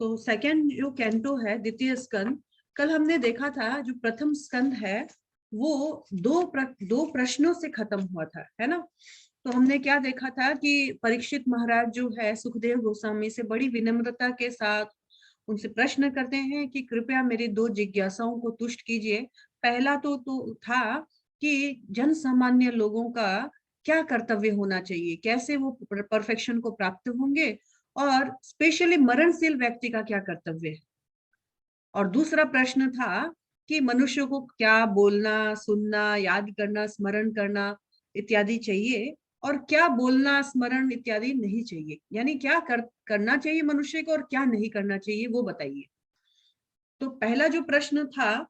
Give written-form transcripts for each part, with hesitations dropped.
तो सेकंड जो कैंटो है, द्वितीय स्कंद, कल हमने देखा था जो प्रथम स्कंद है वो दो प्रश्नों से खत्म हुआ था, है ना। तो हमने क्या देखा था कि परीक्षित महाराज जो है सुखदेव गोस्वामी से बड़ी विनम्रता के साथ उनसे प्रश्न करते हैं कि कृपया मेरी दो जिज्ञासाओं को तुष्ट कीजिए। पहला तो था कि जन सामान्य लोगों का क्या कर्तव्य होना चाहिए, कैसे वो परफेक्शन को प्राप्त होंगे, और स्पेशली मरणशील व्यक्ति का क्या कर्तव्य है। और दूसरा प्रश्न था कि मनुष्य को क्या बोलना, सुनना, याद करना, स्मरण करना इत्यादि चाहिए, और क्या बोलना, स्मरण इत्यादि नहीं चाहिए, यानी क्या करना चाहिए मनुष्य को और क्या नहीं करना चाहिए, वो बताइए। तो पहला जो प्रश्न था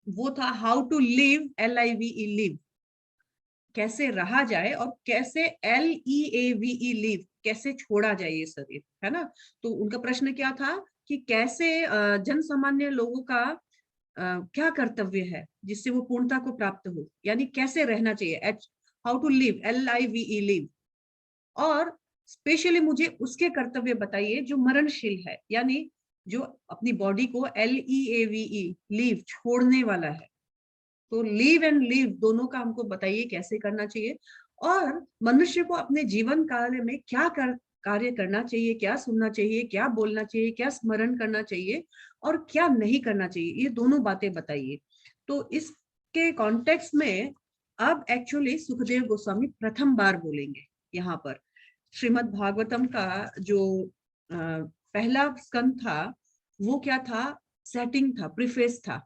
वो था how to live, LIVE live, कैसे रहा जाए, और कैसे LEAVE लिव, कैसे छोड़ा जाए ये शरीर, है ना। तो उनका प्रश्न क्या था कि कैसे जन सामान्य लोगों का क्या कर्तव्य है जिससे वो पूर्णता को प्राप्त हो, यानी कैसे रहना चाहिए, how to live, LIVE live. और स्पेशली मुझे उसके कर्तव्य बताइए जो मरणशील है, यानी जो अपनी बॉडी को LEAVE लीव छोड़ने वाला है। तो लीव एंड लीव दोनों का हमको बताइए कैसे करना चाहिए, और मनुष्य को अपने जीवन काल में क्या कार्य करना चाहिए, क्या सुनना चाहिए, क्या बोलना चाहिए, क्या स्मरण करना चाहिए, और क्या नहीं करना चाहिए, ये दोनों बातें बताइए। तो इसके कॉन्टेक्स्ट में अब एक्चुअली सुखदेव गोस्वामी प्रथम बार बोलेंगे यहाँ पर। श्रीमद् भागवतम का जो पहला स्कंद था वो क्या था, सेटिंग था, प्रीफेस था।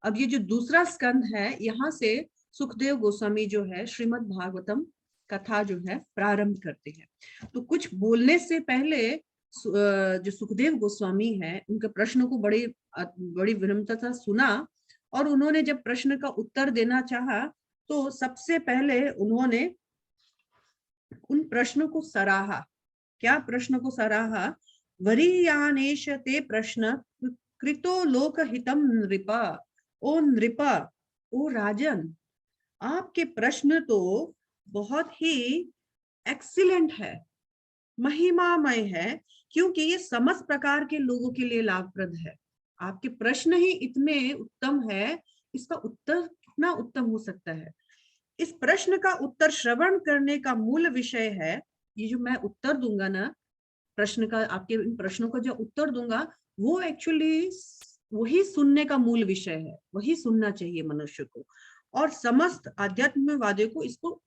अब ये जो दूसरा स्कंद है, यहाँ से सुखदेव गोस्वामी जो है श्रीमद् भागवतम कथा जो है प्रारंभ करते हैं। तो कुछ बोलने से पहले जो सुखदेव गोस्वामी है उनके प्रश्नों को बड़ी विनम्रता से सुना, और उन्होंने जब प्रश्न का उत्तर देना चाहा तो सबसे पहले उन्होंने उन प्रश्नों को सराहा। क्या प्रश्न को सराहा, वरीयानेश ते प्रश्न कृतो लोकहितम नृपा, ओ नृपा, ओ राजन, आपके प्रश्न तो बहुत ही एक्सीलेंट है, महिमामय है, क्योंकि ये समस्त प्रकार के लोगों के लिए लाभप्रद है। आपके प्रश्न ही इतने उत्तम है, इसका उत्तर कितना उत्तम हो सकता है। इस प्रश्न का उत्तर श्रवण करने का मूल विषय है, ये जो मैं उत्तर दूंगा ना प्रश्न का, आपके इन प्रश्नों का जो उत्तर दूंगा वो एक्चुअली वही सुनने का मूल विषय है, वही सुनना चाहिए मनुष्य को। और समस्त आध्यात्मवादियों को इसको,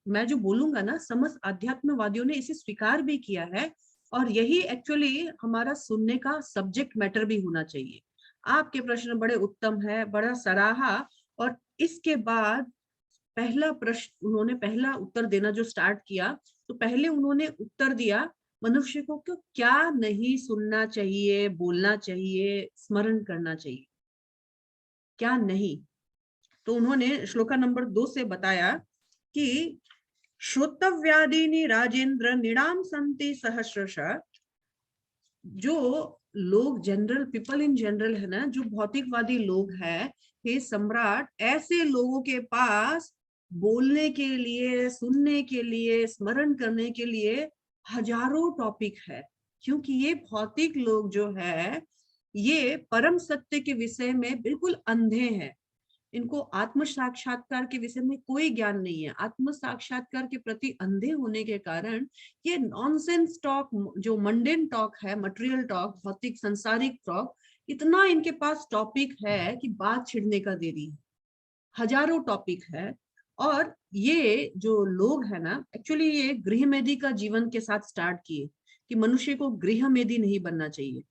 मैं जो बोलूंगा ना, समस्त आध्यात्मवादियों ने इसे स्वीकार भी किया है, और यही एक्चुअली हमारा सुनने का सब्जेक्ट मैटर भी होना चाहिए। आपके प्रश्न बड़े उत्तम है, बड़ा सराहा। और इसके बाद पहला प्रश्न, उन्होंने पहला उत्तर देना जो स्टार्ट किया, तो पहले उन्होंने उत्तर दिया मनुष्य को क्यों क्या नहीं सुनना चाहिए, बोलना चाहिए, स्मरण करना चाहिए, क्या नहीं। तो उन्होंने श्लोका नंबर 2 से बताया कि श्रोतव्यादीनि राजेंद्र निणाम संति सहस्रश, जो लोग जनरल पीपल इन जनरल है ना, जो भौतिकवादी लोग हैं, हे सम्राट, ऐसे लोगों के पास बोलने के लिए, सुनने के लिए, स्मरण करने के लिए हजारों टॉपिक है, क्योंकि ये भौतिक लोग जो है ये परम सत्य के विषय में बिल्कुल अंधे हैं। इनको आत्म साक्षात्कार के विषय में कोई ज्ञान नहीं है। आत्म साक्षात्कार के प्रति अंधे होने के कारण ये नॉनसेंस टॉक, जो मंडेन टॉक है, मटेरियल टॉक, भौतिक संसारिक टॉक, इतना इनके पास टॉपिक है कि बात छिड़ने का देरी है, हजारों टॉपिक है। और ये जो लोग है ना, एक्चुअली ये गृहमेदी का जीवन के साथ स्टार्ट किए कि मनुष्य को गृहमेदी नहीं बनना चाहिए।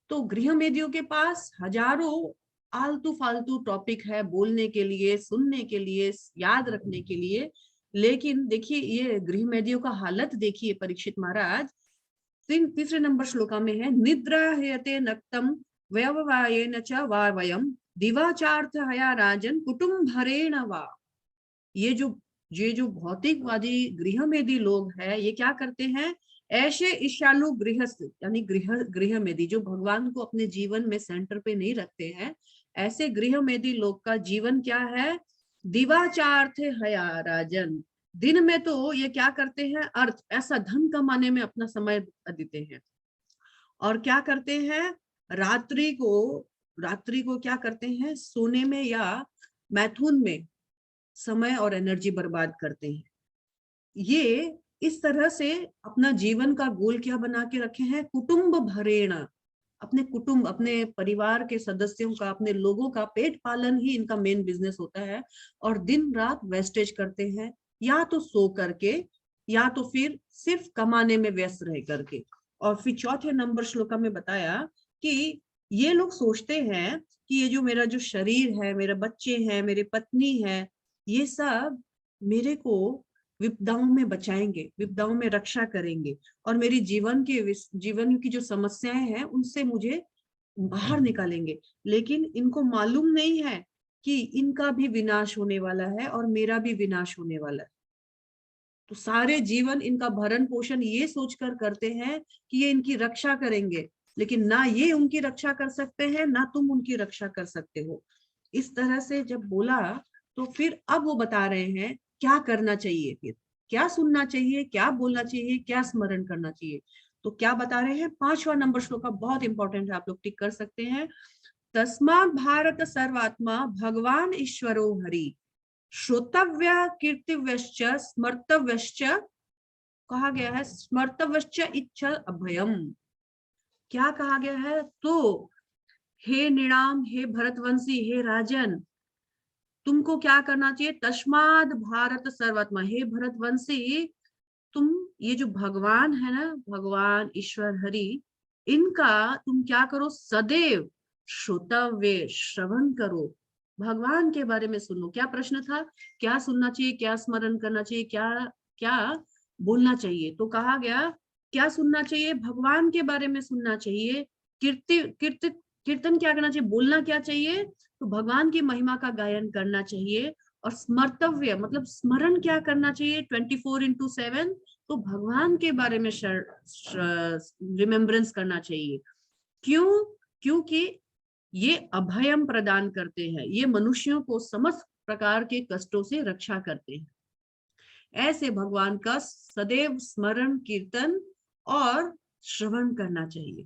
तो गृहमेदियों के पास हजारों आलतू फालतू टॉपिक है बोलने के लिए, सुनने के लिए, याद रखने के लिए। लेकिन देखिए ये गृहमेदियों का हालत देखिए परीक्षित महाराज, तीसरे नंबर श्लोका में है, निद्रा हेयते नक्तम व्यववायेन च वा वयम दिवाचार्थ हया राजन कुटुम्भरेण वा। ये जो भौतिकवादी गृहमेदी लोग हैं, ये क्या करते हैं, ऐसे ईशालु गृहस्थ, यानी गृहमेदी जो भगवान को अपने जीवन में सेंटर पे नहीं रखते हैं, ऐसे गृहमेदी लोग का जीवन क्या है, दिवाचार्थ हया राजन, दिन में तो ये क्या करते हैं, अर्थ, ऐसा धन कमाने में अपना समय देते हैं, और क्या करते हैं, रात्रि को क्या करते हैं, सोने में या मैथुन में समय और एनर्जी बर्बाद करते हैं। ये इस तरह से अपना जीवन का गोल क्या बना के रखे हैं, कुटुंब भरेण, अपने कुटुंब, अपने परिवार के सदस्यों का, अपने लोगों का पेट पालन ही इनका मेन बिजनेस होता है। और दिन रात वेस्टेज करते हैं, या तो सो करके या तो फिर सिर्फ कमाने में व्यस्त रह करके। और फिर चौथे नंबर श्लोका में बताया कि ये लोग सोचते हैं कि ये जो मेरा जो शरीर है, मेरे बच्चे हैं, मेरे पत्नी है, ये सब मेरे को विपदाओं में बचाएंगे, विपदाओं में रक्षा करेंगे, और मेरी जीवन की जो समस्याएं हैं उनसे मुझे बाहर निकालेंगे। लेकिन इनको मालूम नहीं है कि इनका भी विनाश होने वाला है और मेरा भी विनाश होने वाला है। तो सारे जीवन इनका भरण पोषण ये सोचकर करते हैं कि ये इनकी रक्षा करेंगे, लेकिन ना ये उनकी रक्षा कर सकते हैं, ना तुम उनकी रक्षा कर सकते हो। इस तरह से जब बोला तो फिर अब वो बता रहे हैं क्या करना चाहिए, फिर क्या सुनना चाहिए, क्या बोलना चाहिए, क्या स्मरण करना चाहिए। तो क्या बता रहे हैं, 5वां नंबर श्लोक का बहुत इंपॉर्टेंट है, आप लोग टिक कर सकते हैं। तस्मात् भारत सर्वात्मा भगवान ईश्वरो हरि, श्रोतव्य कीर्तिव्यश्च स्मर्तव्यश्च, कहा गया है स्मर्तव्यश्च इच्छा अभयम। क्या कहा गया है, तो हे निणाम, हे भरतवंशी, हे राजन, तुमको क्या करना चाहिए, तस्माद भारत सर्वात्मा, हे भरतवंशी, तुम ये जो भगवान है ना, भगवान ईश्वर हरि, इनका तुम क्या करो, सदैव श्रोतव्य, श्रवण करो, भगवान के बारे में सुनो। क्या प्रश्न था, क्या सुनना चाहिए, क्या स्मरण करना चाहिए, क्या क्या बोलना चाहिए। तो कहा गया क्या सुनना चाहिए, भगवान के बारे में सुनना चाहिए। कीर्तन क्या करना चाहिए, बोलना क्या चाहिए, तो भगवान की महिमा का गायन करना चाहिए। और स्मर्तव्य मतलब स्मरण क्या करना चाहिए, 24/7, तो भगवान के बारे में रिमेम्बरेंस करना चाहिए। क्यों, क्योंकि ये अभयम प्रदान करते हैं, ये मनुष्यों को समस्त प्रकार के कष्टों से रक्षा करते हैं। ऐसे भगवान का सदैव स्मरण, कीर्तन और श्रवण करना चाहिए।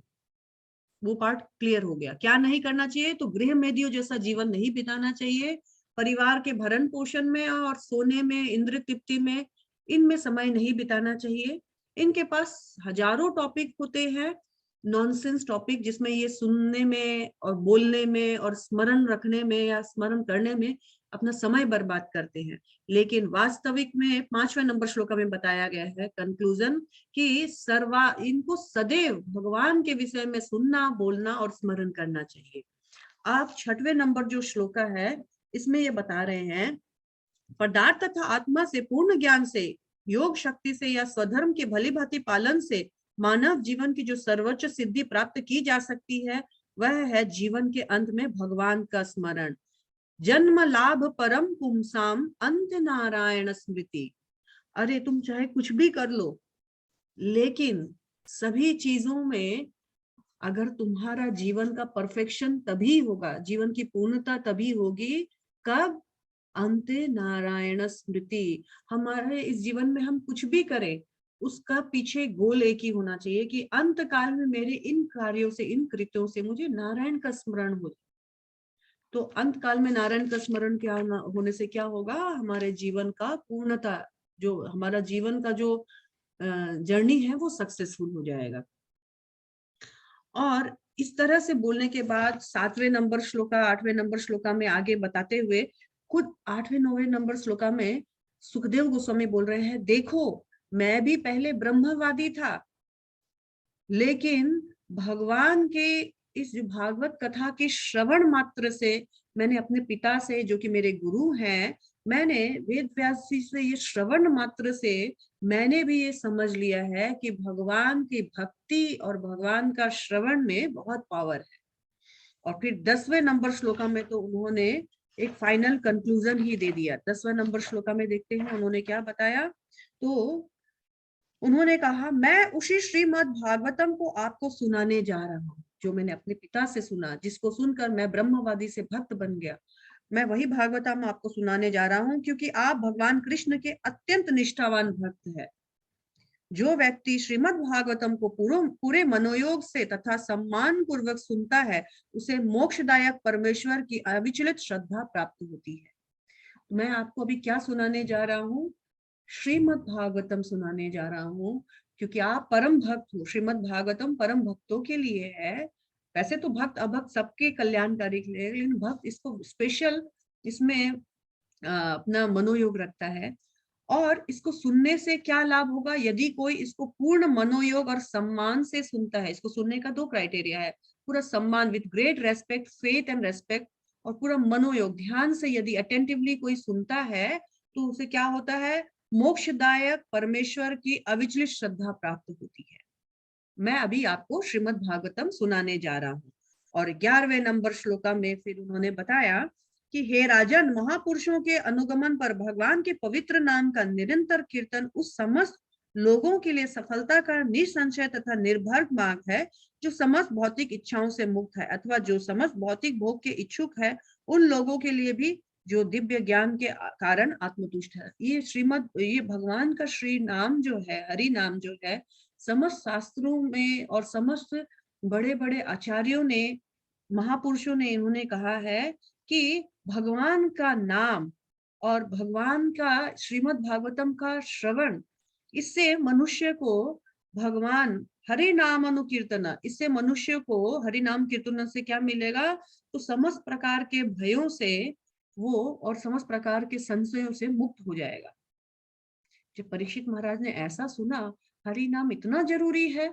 वो पार्ट क्लियर हो गया। क्या नहीं करना चाहिए, तो गृह मेदियों जैसा जीवन नहीं बिताना चाहिए, परिवार के भरण पोषण में और सोने में, इंद्र तृप्ति में, इनमें समय नहीं बिताना चाहिए। इनके पास हजारों टॉपिक होते हैं, नॉनसेंस टॉपिक, जिसमें ये सुनने में और बोलने में और स्मरण रखने में या स्मरण करने में अपना समय बर्बाद करते हैं। लेकिन वास्तविक में 5वें नंबर श्लोक में बताया गया है कंक्लूजन कि इनको सदैव भगवान के विषय में सुनना, बोलना और स्मरण करना चाहिए। आप 6वें नंबर जो श्लोक है इसमें ये बता रहे हैं, पदार्थ तथा आत्मा से पूर्ण ज्ञान से, योग शक्ति से या स्वधर्म के भली भांति पालन से मानव जीवन की जो सर्वोच्च सिद्धि प्राप्त की जा सकती है, वह है जीवन के अंत में भगवान का स्मरण। जन्म लाभ परम पुंसाम अंत नारायण स्मृति। अरे तुम चाहे कुछ भी कर लो, लेकिन सभी चीजों में अगर तुम्हारा जीवन का परफेक्शन तभी होगा, जीवन की पूर्णता तभी होगी, कब, अंते नारायण स्मृति। हमारे इस जीवन में हम कुछ भी करें, उसका पीछे गोल एक ही होना चाहिए कि अंत काल में मेरे इन कार्यों से, इन कृत्यों से मुझे नारायण का स्मरण हो। तो अंत काल में नारायण का स्मरण क्या होने से क्या होगा, हमारे जीवन का पूर्णता, जो हमारा जीवन का जो जर्नी है वो सक्सेसफुल हो जाएगा। और इस तरह से बोलने के बाद 7वें नंबर श्लोका, 8वें नंबर श्लोका में आगे बताते हुए खुद 8वें 9वें नंबर श्लोका में सुखदेव गोस्वामी बोल रहे हैं, देखो मैं भी पहले ब्रह्मवादी था, लेकिन भगवान के इस भागवत कथा के श्रवण मात्र से मैंने अपने पिता से, जो कि मेरे गुरु हैं, मैंने वेद व्यास जी से ये श्रवण मात्र से मैंने भी ये समझ लिया है कि भगवान की भक्ति और भगवान का श्रवण में बहुत पावर है। और फिर 10वें नंबर श्लोका में तो उन्होंने एक फाइनल कंक्लूजन ही दे दिया। 10वें नंबर श्लोका में देखते हैं उन्होंने क्या बताया, तो उन्होंने कहा, मैं उसी श्रीमद् भागवतम को आपको सुनाने जा रहा हूँ जो मैंने अपने पिता से सुना, जिसको सुनकर मैं ब्रह्मवादी से भक्त बन गया। मैं वही भागवतम आपको सुनाने जा रहा हूँ, क्योंकि आप भगवान कृष्ण के अत्यंत निष्ठावान भक्त है। जो व्यक्ति श्रीमद् भागवतम को पूरे मनोयोग से तथा सम्मान पूर्वक सुनता है, उसे मोक्षदायक परमेश्वर की अविचलित श्रद्धा प्राप्त होती है। मैं आपको अभी क्या सुनाने जा रहा हूँ? श्रीमद् भागवतम सुनाने जा रहा हूँ, क्योंकि आप परम भक्त हो। श्रीमद् भागवतम परम भक्तों के लिए है। वैसे तो भक्त अभक्त सबके कल्याणकारी के लिए, लेकिन भक्त इसको स्पेशल, इसमें अपना मनोयोग रखता है। और इसको सुनने से क्या लाभ होगा? यदि कोई इसको पूर्ण मनोयोग और सम्मान से सुनता है, इसको सुनने का दो क्राइटेरिया है, पूरा सम्मान with great respect, faith and respect, और पूरा मनोयोग ध्यान से यदि अटेंटिवली कोई सुनता है, तो उसे क्या होता है? मोक्षदायक परमेश्वर की अविचलित श्रद्धा प्राप्त होती है। मैं अभी आपको श्रीमद् भागवतम सुनाने जा रहा हूँ। और 11वें नंबर श्लोका में फिर उन्होंने बताया कि हे राजन, महापुरुषों के अनुगमन पर भगवान के पवित्र नाम का निरंतर कीर्तन उस समस्त लोगों के लिए सफलता का निसंशय तथा निर्भर मार्ग है, जो समस्त भौतिक इच्छाओं से मुक्त है, अथवा जो समस्त भौतिक भोग के इच्छुक है, उन लोगों के लिए भी जो दिव्य ज्ञान के कारण आत्मतुष्ट है। ये भगवान का श्री नाम जो है, हरि नाम जो है, समस्त शास्त्रों में और समस्त बड़े बड़े आचार्यों ने, महापुरुषों ने, इन्होंने कहा है कि भगवान का नाम और भगवान का श्रीमद् भागवतम का श्रवण, इससे मनुष्य को भगवान हरि नाम अनुकीर्तन, इससे मनुष्य को हरि नाम कीर्तन से क्या मिलेगा? तो समस्त प्रकार के भयों से वो और समस्त प्रकार के संशयों से मुक्त हो जाएगा। जब परीक्षित महाराज ने ऐसा सुना, हरि नाम इतना जरूरी है,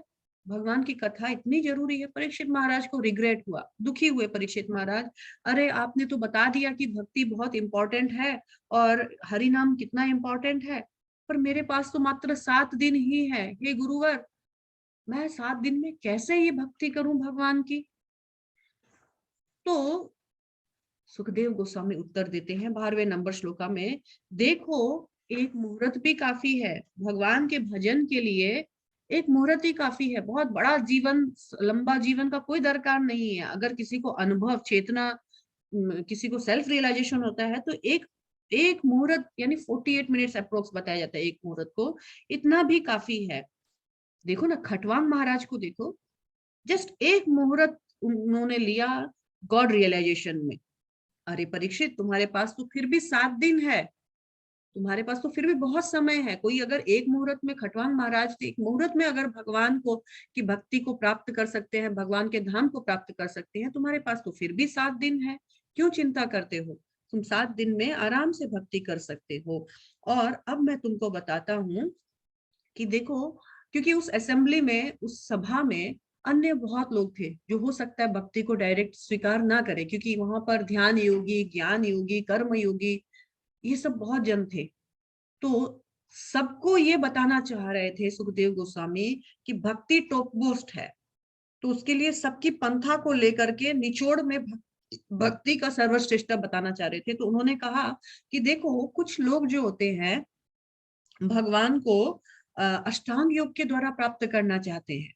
भगवान की कथा इतनी जरूरी है, परीक्षित महाराज को रिग्रेट हुआ, दुखी हुए परीक्षित महाराज। अरे आपने तो बता दिया कि भक्ति बहुत इंपॉर्टेंट है और हरि नाम कितना इंपॉर्टेंट है, पर मेरे पास तो मात्र 7 दिन ही है। हे गुरुवर, मैं 7 दिन में कैसे ये भक्ति करूं भगवान की? तो सुखदेव गोस्वामी उत्तर देते हैं 12वें नंबर श्लोका में, देखो एक मुहूर्त भी काफी है भगवान के भजन के लिए। एक मुहूर्त ही काफी है, बहुत बड़ा जीवन, लंबा जीवन का कोई दरकार नहीं है। अगर किसी को अनुभव चेतना, किसी को सेल्फ रियलाइजेशन होता है, तो एक एक मुहूर्त यानी 48 मिनट्स अप्रोक्स बताया जाता है एक मुहूर्त को, इतना भी काफी है। देखो ना, खटवांग महाराज को देखो, जस्ट एक मुहूर्त उन्होंने लिया गॉड रियलाइजेशन में। अरे परीक्षित, तुम्हारे पास तो फिर भी 7 दिन है, तुम्हारे पास तो फिर भी बहुत समय है। कोई अगर एक मुहूर्त में, खटवांग महाराज एक मुहूर्त में अगर भगवान को की भक्ति को प्राप्त कर सकते हैं, भगवान के धाम को प्राप्त कर सकते हैं, तुम्हारे पास तो फिर भी 7 दिन है। क्यों चिंता करते हो? तुम 7 दिन में आराम से भक्ति कर सकते हो। और अब मैं तुमको बताता हूँ कि देखो, क्योंकि उस असेंबली में, उस सभा में अन्य बहुत लोग थे जो हो सकता है भक्ति को डायरेक्ट स्वीकार ना करे, क्योंकि वहां पर ध्यान योगी, ज्ञान योगी, कर्म योगी, ये सब बहुत जन थे। तो सबको ये बताना चाह रहे थे सुखदेव गोस्वामी कि भक्ति टॉपमोस्ट है। तो उसके लिए सबकी पंथा को लेकर के निचोड़ में भक्ति का सर्वश्रेष्ठ बताना चाह रहे थे। तो उन्होंने कहा कि देखो, कुछ लोग जो होते हैं भगवान को अष्टांग योग के द्वारा प्राप्त करना चाहते हैं।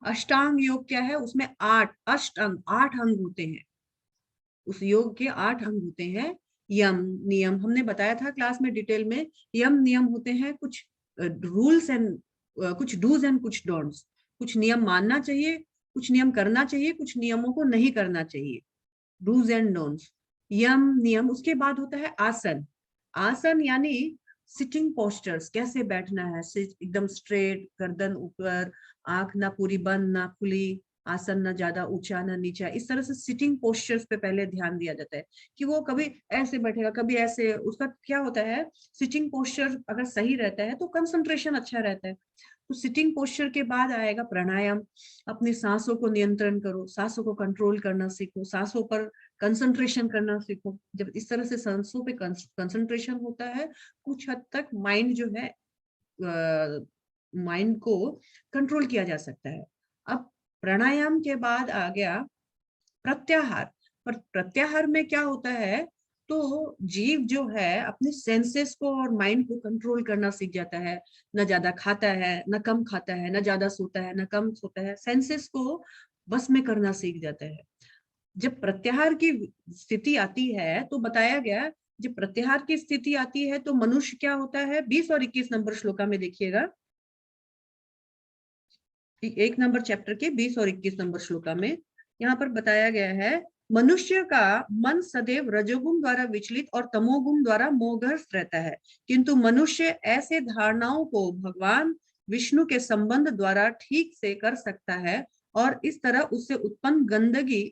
अष्टांग योग क्या है? उसमें 8 अंग होते हैं। उस योग के 8 अंग होते हैं। यम नियम, हमने बताया था क्लास में डिटेल में। यम नियम होते हैं कुछ रूल्स एंड कुछ डूज एंड कुछ डोंट्स। कुछ नियम मानना चाहिए, कुछ नियम करना चाहिए, कुछ नियमों को नहीं करना चाहिए, डूज एंड डोंट्स, यम नियम। उसके बाद होता है आसन। आसन यानी सिटिंग पोस्चर्स, कैसे बैठना है, एकदम स्ट्रेट, गर्दन ऊपर, आंख ना पूरी बंद ना खुली, आसन ना ज्यादा ऊंचा ना नीचा। इस तरह से सिटिंग पोस्चर्स पे पहले ध्यान दिया जाता है कि वो कभी ऐसे बैठेगा, कभी ऐसे। उसका क्या होता है, सिटिंग पोस्चर अगर सही रहता है तो कंसंट्रेशन अच्छा रहता है। तो सिटिंग पोस्चर के बाद आएगा प्राणायाम। अपनी सांसों को नियंत्रण करो, सांसों को कंट्रोल करना सीखो, सांसों पर कंसंट्रेशन करना सीखो। जब इस तरह से सांसों पे कंसंट्रेशन होता है, कुछ हद तक माइंड जो है, माइंड को कंट्रोल किया जा सकता है। अब प्राणायाम के बाद आ गया प्रत्याहार। पर प्रत्याहार में क्या होता है, तो जीव जो है अपने सेंसेस को और माइंड को कंट्रोल करना सीख जाता है। न ज्यादा खाता है, न कम खाता है, न ज्यादा सोता है, न कम सोता है, सेंसेस को बस में करना सीख जाता है। जब प्रत्याहार की स्थिति आती है तो बताया गया, जब प्रत्याहार की स्थिति आती है तो मनुष्य क्या होता है, 20 और 21 नंबर श्लोका में देखिएगा, 1 नंबर चैप्टर के 20 और 21 नंबर श्लोका में यहाँ पर बताया गया है, मनुष्य का मन सदैव रजोगुण द्वारा विचलित और तमोगुण द्वारा मोहग्रस्त रहता है, किंतु मनुष्य ऐसे धारणाओं को भगवान विष्णु के संबंध द्वारा ठीक से कर सकता है और इस तरह उससे उत्पन्न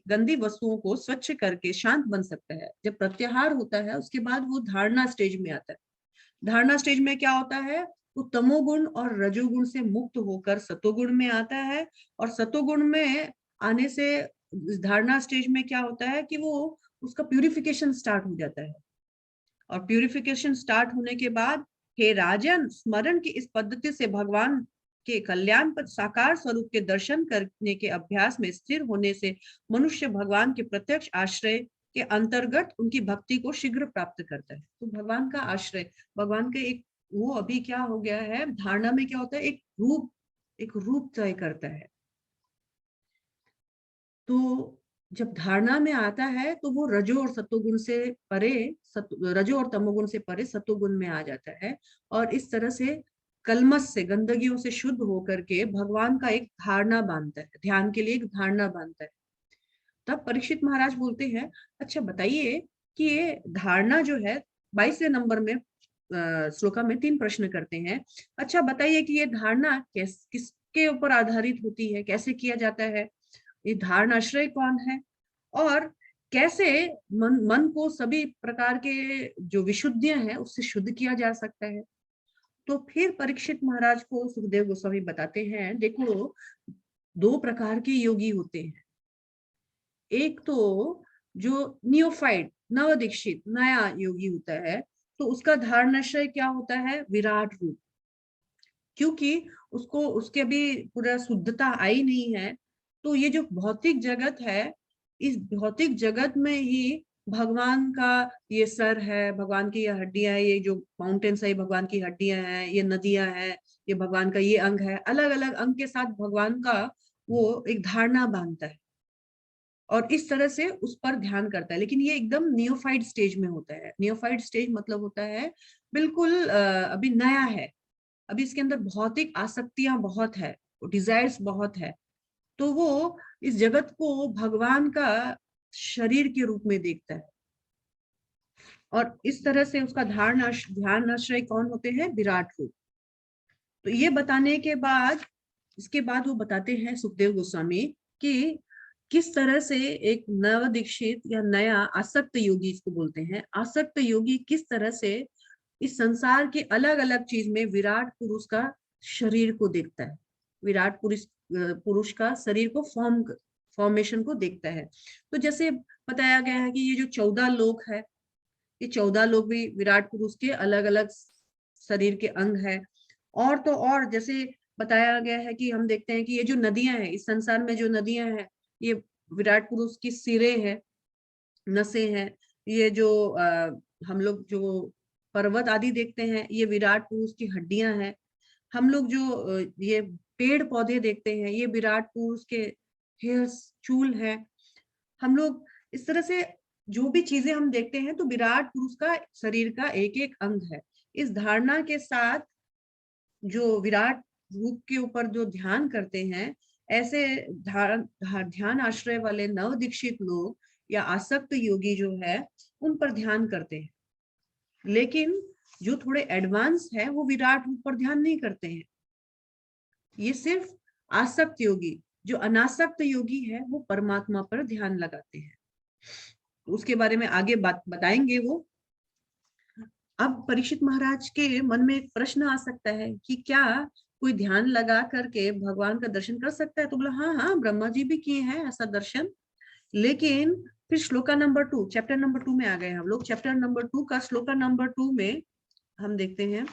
गंदी वस्तुओं को स्वच्छ करके शांत बन सकता है। जब प्रत्याहार होता है उसके बाद वो धारणा स्टेज में आता है। धारणा स्टेज में क्या होता है, वो तमोगुण और रजोगुण से मुक्त होकर सतोगुण में आता है, और सतोगुण में आने से धारणा स्टेज में क्या होता है कि वो उसका प्यूरिफिकेशन स्टार्ट हो जाता है। और प्यूरिफिकेशन स्टार्ट होने के बाद, हे राजन, स्मरण की इस पद्धति से भगवान के कल्याण पर साकार स्वरूप के दर्शन करने के अभ्यास में स्थिर होने से मनुष्य भगवान के प्रत्यक्ष आश्रय के अंतर्गत उनकी भक्ति को शीघ्र प्राप्त करता है। तो भगवान का आश्रय, भगवान के एक, वो अभी क्या हो गया है, धारणा में क्या होता है, एक रूप तय करता है। तो जब धारणा में आता है तो वो रजो और सतोगुण से परे, रजो और तमोगुण से परे सतोगुण में आ जाता है, और इस तरह से कलमश से, गंदगियों से शुद्ध होकर के भगवान का एक धारणा बांधता है, ध्यान के लिए एक धारणा बांधता है। तब परीक्षित महाराज बोलते हैं, अच्छा बताइए कि ये धारणा जो है, 22वें नंबर में श्लोका में 3 प्रश्न करते हैं। अच्छा बताइए कि ये धारणा किसके ऊपर आधारित होती है, कैसे किया जाता है, ये धारणाश्रय कौन है, और कैसे मन को सभी प्रकार के जो विशुद्धियां हैं उससे शुद्ध किया जा सकता है। तो फिर परीक्षित महाराज को सुखदेव गोस्वामी बताते हैं, देखो 2 प्रकार के योगी होते हैं। एक तो जो नियोफाइट, नव दीक्षित नया योगी होता है, तो उसका धारणाश्रय क्या होता है, विराट रूप, क्योंकि उसको उसके अभी पूरा शुद्धता आई नहीं है। तो ये जो भौतिक जगत है, इस भौतिक जगत में ही भगवान का ये सर है, भगवान की ये हड्डियां, ये जो माउंटेन्स है ये भगवान की हड्डियां हैं, ये नदियां हैं, ये भगवान का ये अंग है, अलग अलग अंग के साथ भगवान का वो एक धारणा बांधता है और इस तरह से उस पर ध्यान करता है। लेकिन ये एकदम नियोफाइड स्टेज में होता है। नियोफाइड स्टेज मतलब होता है बिल्कुल अभी नया है, अभी इसके अंदर भौतिक आसक्तियां बहुत है, डिजायर्स बहुत है, तो वो इस जगत को भगवान का शरीर के रूप में देखता है, और इस तरह से उसका ध्यान आश्रय कौन होते हैं, विराट रूप। तो ये बताने के बाद, इसके बाद वो बताते हैं सुखदेव गोस्वामी कि किस तरह से एक नव दीक्षित या नया आसक्त योगी, इसको बोलते हैं आसक्त योगी, किस तरह से इस संसार के अलग अलग चीज में विराट पुरुष का शरीर को देखता है, विराट पुरुष का शरीर को फॉर्मेशन को देखता है। तो जैसे बताया गया है कि ये जो 14 लोक है, ये 14 लोग भी विराट पुरुष के अलग अलग शरीर के अंग है। और तो और जैसे बताया गया है कि हम देखते हैं कि ये जो नदियां हैं, इस संसार में जो नदियां हैं, ये विराट पुरुष की सिरे हैं, नसें हैं। ये जो हम लोग जो पर्वत आदि देखते हैं, ये विराट पुरुष की हड्डियां हैं। हम लोग जो ये पेड़ पौधे देखते हैं, ये विराट पुरुष के हेयर्स, चूल है। हम लोग इस तरह से जो भी चीजें हम देखते हैं, तो विराट पुरुष का शरीर का एक एक अंग है। इस धारणा के साथ जो विराट रूप के ऊपर जो ध्यान करते हैं, ऐसे ध्यान आश्रय वाले नव दीक्षित लोग या आसक्त योगी जो है, उन पर ध्यान करते हैं। लेकिन जो थोड़े एडवांस है, वो विराट रूप पर ध्यान नहीं करते हैं। ये सिर्फ आसक्त योगी, जो अनासक्त योगी है, वो परमात्मा पर ध्यान लगाते हैं। उसके बारे में आगे बात बताएंगे वो। अब परीक्षित महाराज के मन में एक प्रश्न आ सकता है कि क्या कोई ध्यान लगा करके भगवान का दर्शन कर सकता है? तो बोला हाँ हाँ, ब्रह्मा जी भी किए हैं ऐसा दर्शन। लेकिन फिर श्लोका नंबर 2, चैप्टर नंबर 2 में आ गए हम लोग। चैप्टर नंबर 2 का श्लोका नंबर 2 में हम देखते हैं,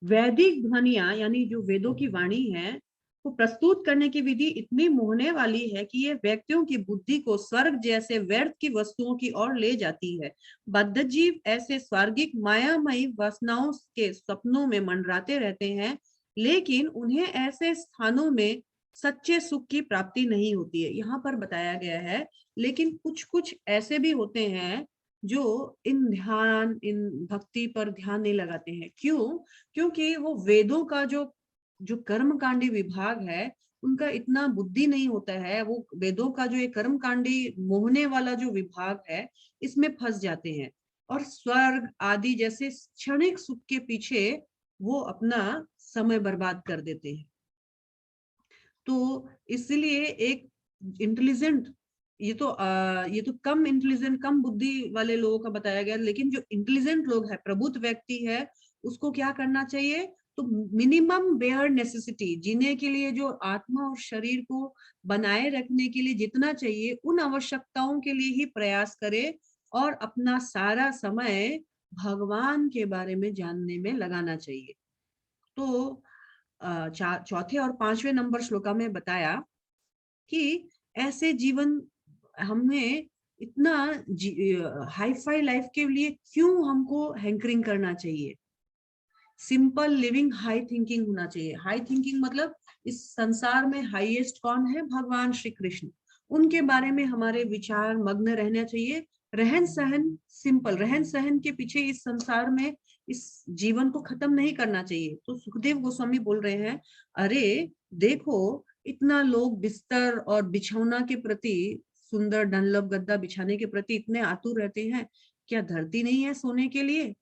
वैदिक ध्वनिया यानी जो वेदों की वाणी है, को प्रस्तुत करने की विधि इतनी मोहने वाली है कि ये व्यक्तियों की बुद्धि को स्वर्ग जैसे व्यर्थ की वस्तुओं की ओर ले जाती है। बद्ध जीव ऐसे स्वर्गिक मायामयी वासनाओं के स्वप्नों में मंडराते रहते हैं, लेकिन उन्हें ऐसे स्थानों में सच्चे सुख की प्राप्ति नहीं होती है, यहाँ पर बताया गया है। लेकिन कुछ कुछ ऐसे भी होते हैं जो इन भक्ति पर ध्यान नहीं लगाते हैं। क्यों? क्योंकि वो वेदों का जो जो कर्मकांडी विभाग है, उनका इतना बुद्धि नहीं होता है। वो वेदों का जो ये कर्मकांडी मोहने वाला जो विभाग है, इसमें फंस जाते हैं और स्वर्ग आदि जैसे क्षणिक सुख के पीछे वो अपना समय बर्बाद कर देते हैं। तो इसलिए एक इंटेलिजेंट, ये तो कम इंटेलिजेंट, कम बुद्धि वाले लोगों का बताया गया, लेकिन जो इंटेलिजेंट लोग है, प्रबुद्ध व्यक्ति है, उसको क्या करना चाहिए? तो मिनिमम बेयर नेसेसिटी, जीने के लिए जो आत्मा और शरीर को बनाए रखने के लिए जितना चाहिए, उन आवश्यकताओं के लिए ही प्रयास करे और अपना सारा समय भगवान के बारे में जानने में लगाना चाहिए। तो चौथे और पांचवें नंबर श्लोका में बताया कि ऐसे जीवन हमें इतना हाई फाई लाइफ के लिए क्यों हमको हैंकरिंग करना चाहिए? सिंपल लिविंग, हाई थिंकिंग होना चाहिए। हाई थिंकिंग मतलब इस संसार में हाईएस्ट कौन है? भगवान श्री कृष्ण। उनके बारे में हमारे विचार मग्न रहना चाहिए। रहन सहन सिंपल, रहन सहन के पीछे इस संसार में इस जीवन को खत्म नहीं करना चाहिए। तो सुखदेव गोस्वामी बोल रहे हैं, अरे देखो, इतना लोग बिस्तर और बिछौना के प्रति, सुंदर डनलप गद्दा बिछाने के प्रति इतने आतुर रहते हैं, क्या धरती नहीं है सोने के लिए?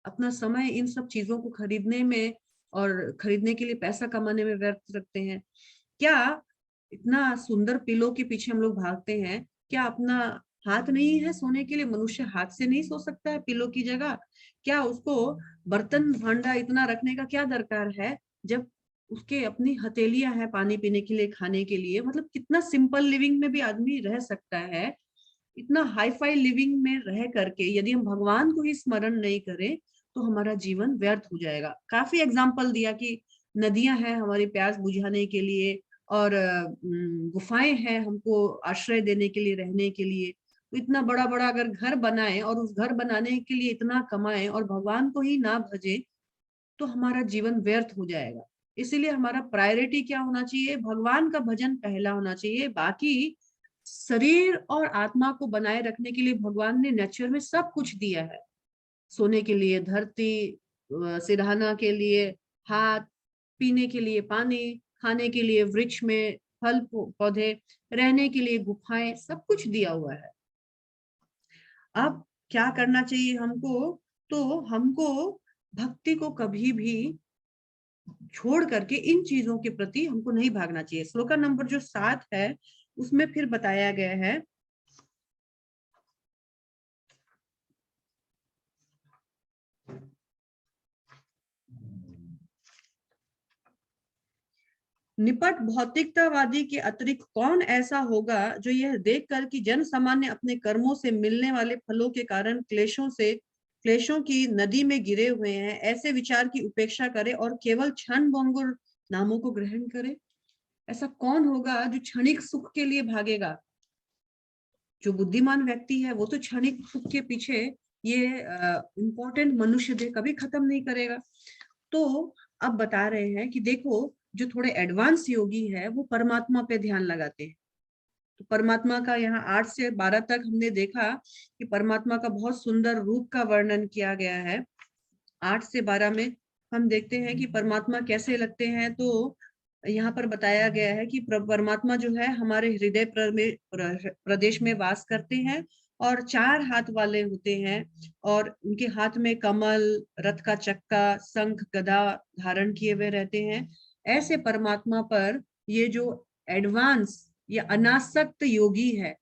अपना समय इन सब चीजों को खरीदने में और खरीदने के लिए पैसा कमाने में व्यर्थ रखते हैं। क्या इतना सुंदर पिलो के पीछे हम लोग भागते हैं, क्या अपना हाथ नहीं है सोने के लिए? मनुष्य हाथ से नहीं सो सकता है पिलो की जगह? क्या उसको बर्तन भांडा इतना रखने का क्या दरकार है, जब उसके अपनी हथेलियां हैं पानी पीने के लिए, खाने के लिए? मतलब कितना सिंपल लिविंग में भी आदमी रह सकता है। इतना हाई फाई लिविंग में रह करके यदि हम भगवान को ही स्मरण नहीं करें, तो हमारा जीवन व्यर्थ हो जाएगा। काफी एग्जाम्पल दिया कि नदियां हैं हमारी प्यास बुझाने के लिए, और गुफाएं हैं हमको आश्रय देने के लिए, रहने के लिए। तो इतना बड़ा बड़ा अगर घर बनाए और उस घर बनाने के लिए इतना कमाए और भगवान को ही ना भजे, तो हमारा जीवन व्यर्थ हो जाएगा। इसीलिए हमारा प्रायोरिटी क्या होना चाहिए? भगवान का भजन पहला होना चाहिए। बाकी शरीर और आत्मा को बनाए रखने के लिए भगवान ने नेचर में सब कुछ दिया है। सोने के लिए धरती, सिरहाना के लिए हाथ, पीने के लिए पानी, खाने के लिए वृक्ष में फल पौधे, रहने के लिए गुफाएं, सब कुछ दिया हुआ है। अब क्या करना चाहिए हमको? तो हमको भक्ति को कभी भी छोड़ करके इन चीजों के प्रति हमको नहीं भागना चाहिए। श्लोका नंबर जो 7 है, उसमें फिर बताया गया है, निपट भौतिकतावादी के अतिरिक्त कौन ऐसा होगा जो यह देखकर कि जन सामान्य अपने कर्मों से मिलने वाले फलों के कारण क्लेशों की नदी में गिरे हुए हैं, ऐसे विचार की उपेक्षा करे और केवल क्षण भंगुर नामों को ग्रहण करे? ऐसा कौन होगा जो क्षणिक सुख के लिए भागेगा? जो बुद्धिमान व्यक्ति है वो तो क्षणिक सुख के पीछे ये इंपॉर्टेंट मनुष्य देह कभी खत्म नहीं करेगा। तो अब बता रहे हैं कि देखो, जो थोड़े एडवांस योगी है वो परमात्मा पे ध्यान लगाते हैं। तो परमात्मा का यहाँ 8 से 12 तक हमने देखा कि परमात्मा का बहुत सुंदर रूप का वर्णन किया गया है। 8 से 12 में हम देखते हैं कि परमात्मा कैसे लगते हैं। तो यहाँ पर बताया गया है कि परमात्मा जो है हमारे हृदय प्रदेश में वास करते हैं और 4 हाथ वाले होते हैं, और उनके हाथ में कमल, रथ का चक्का, शंख, गदा धारण किए हुए रहते हैं। ऐसे परमात्मा पर ये जो एडवांस या अनासक्त योगी है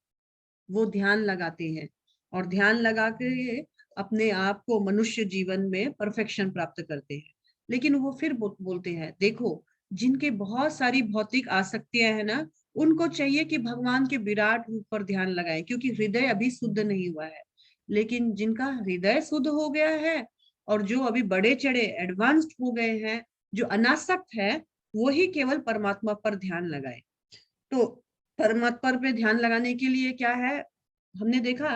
वो ध्यान लगाते हैं, और ध्यान लगा के अपने आप को मनुष्य जीवन में परफेक्शन प्राप्त करते हैं। लेकिन वो फिर बोलते हैं, देखो, जिनके बहुत सारी भौतिक आसक्तियां है ना, उनको चाहिए कि भगवान के विराट रूप पर ध्यान लगाएं, क्योंकि हृदय अभी शुद्ध नहीं हुआ है। लेकिन जिनका हृदय शुद्ध हो गया है और जो अभी बड़े चढ़े एडवांस्ड हो गए हैं, जो अनासक्त है, वही केवल परमात्मा पर ध्यान लगाए। तो परमात्मा पे ध्यान लगाने के लिए क्या है? हमने देखा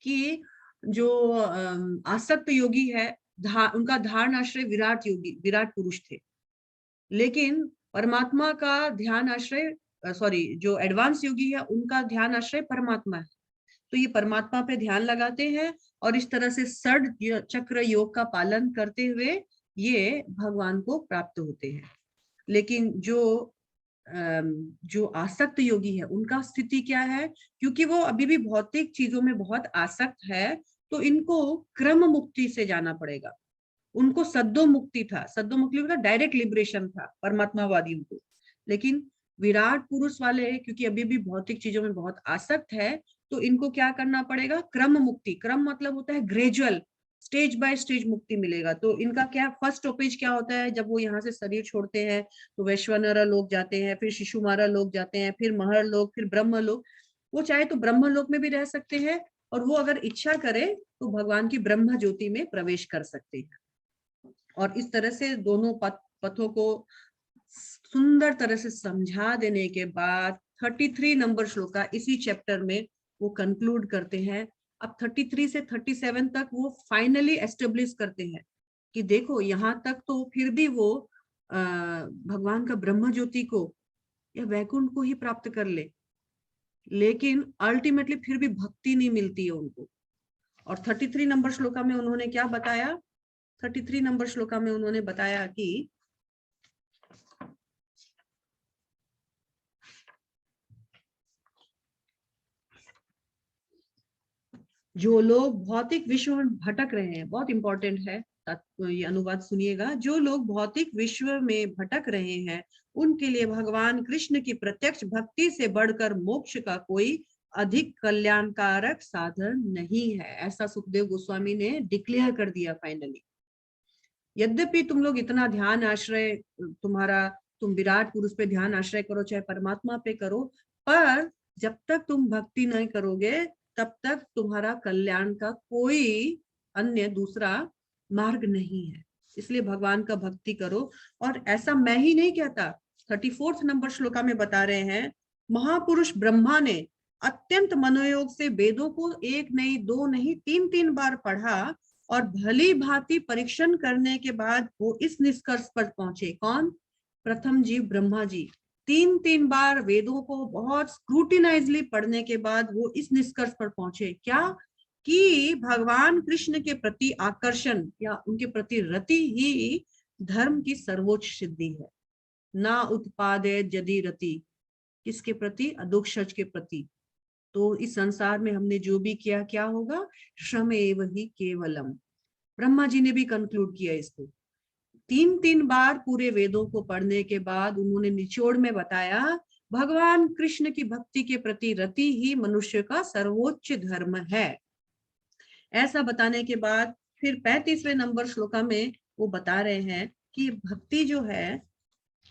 कि जो आसक्त योगी है, उनका धारण आश्रय विराट योगी, विराट पुरुष थे। लेकिन परमात्मा का ध्यान आश्रय, जो एडवांस योगी है उनका ध्यान आश्रय परमात्मा है। तो ये परमात्मा पे ध्यान लगाते हैं और इस तरह से षड चक्र योग का पालन करते हुए ये भगवान को प्राप्त होते हैं। लेकिन जो आसक्त योगी है उनका स्थिति क्या है, क्योंकि वो अभी भी भौतिक चीजों में बहुत आसक्त है, तो इनको क्रम मुक्ति से जाना पड़ेगा। उनको सद्दो मुक्ति था, सद्दो मुक्ति मतलब डायरेक्ट लिबरेशन था परमात्मावादियों को। लेकिन विराट पुरुष वाले क्योंकि अभी भी भौतिक चीजों में बहुत आसक्त है, तो इनको क्या करना पड़ेगा, क्रम मुक्ति। क्रम मतलब होता है ग्रेजुअल, स्टेज बाय स्टेज मुक्ति मिलेगा। तो इनका क्या फर्स्ट स्टॉपेज क्या होता है, जब वो यहाँ से शरीर छोड़ते हैं तो वैश्वानर लोग जाते हैं, फिर शिशुमारा लोग जाते हैं, फिर महर लोग, फिर ब्रह्म लोग। वो चाहे तो ब्रह्म लोक में भी रह सकते हैं, और वो अगर इच्छा करे तो भगवान की ब्रह्म ज्योति में प्रवेश कर सकते हैं। और इस तरह से दोनों पथों को सुंदर तरह से समझा देने के बाद 33 नंबर श्लोक का इसी चैप्टर में वो कंक्लूड करते हैं। अब 33 से 37 तक वो फाइनली एस्टेब्लिश करते हैं कि देखो यहाँ तक तो फिर भी वो भगवान का ब्रह्म ज्योति को या वैकुंठ को ही प्राप्त कर ले, लेकिन अल्टीमेटली फिर भी भक्ति नहीं मिलती है उनको। और 33 नंबर श्लोका में उन्होंने क्या बताया, 33 नंबर श्लोका में उन्होंने बताया कि जो लोग भौतिक विश्व में भटक रहे हैं, बहुत इंपॉर्टेंट है, ये अनुवाद सुनिएगा। जो लोग भौतिक विश्व में भटक रहे हैं उनके लिए भगवान कृष्ण की प्रत्यक्ष भक्ति से बढ़कर मोक्ष का कोई अधिक कल्याणकारक साधन नहीं है, ऐसा सुखदेव गोस्वामी ने डिक्लेयर कर दिया फाइनली। यद्यपि तुम लोग इतना ध्यान आश्रय तुम विराट पुरुष पे ध्यान आश्रय करो, चाहे परमात्मा पे करो, पर जब तक तुम भक्ति नहीं करोगे तब तक तुम्हारा कल्याण का कोई अन्य दूसरा मार्ग नहीं है। इसलिए भगवान का भक्ति करो। और ऐसा मैं ही नहीं कहता, 34 नंबर श्लोका में बता रहे हैं, महापुरुष ब्रह्मा ने अत्यंत मनोयोग से वेदों को एक नहीं, दो नहीं, 3 बार पढ़ा और भली भांति परीक्षण करने के बाद वो इस निष्कर्ष पर पहुंचे। कौन? प्रथम जीव ब्रह्मा जी 3 बार वेदों को बहुत स्क्रूटिनाइजली पढ़ने के बाद वो इस निष्कर्ष पर पहुंचे, क्या? कि भगवान कृष्ण के प्रति आकर्षण या उनके प्रति रति ही धर्म की सर्वोच्च सिद्धि है। ना उत्पादे यदि रति, किसके प्रति? अधोक्षज के प्रति। तो इस संसार में हमने जो भी किया, क्या होगा? श्रम एव ही केवलम। ब्रह्मा जी ने भी कंक्लूड किया इसको। 3 बार पूरे वेदों को पढ़ने के बाद उन्होंने निचोड़ में बताया, भगवान कृष्ण की भक्ति के प्रति रति ही मनुष्य का सर्वोच्च धर्म है। ऐसा बताने के बाद फिर 35वें नंबर श्लोका में वो बता रहे हैं कि भक्ति जो है,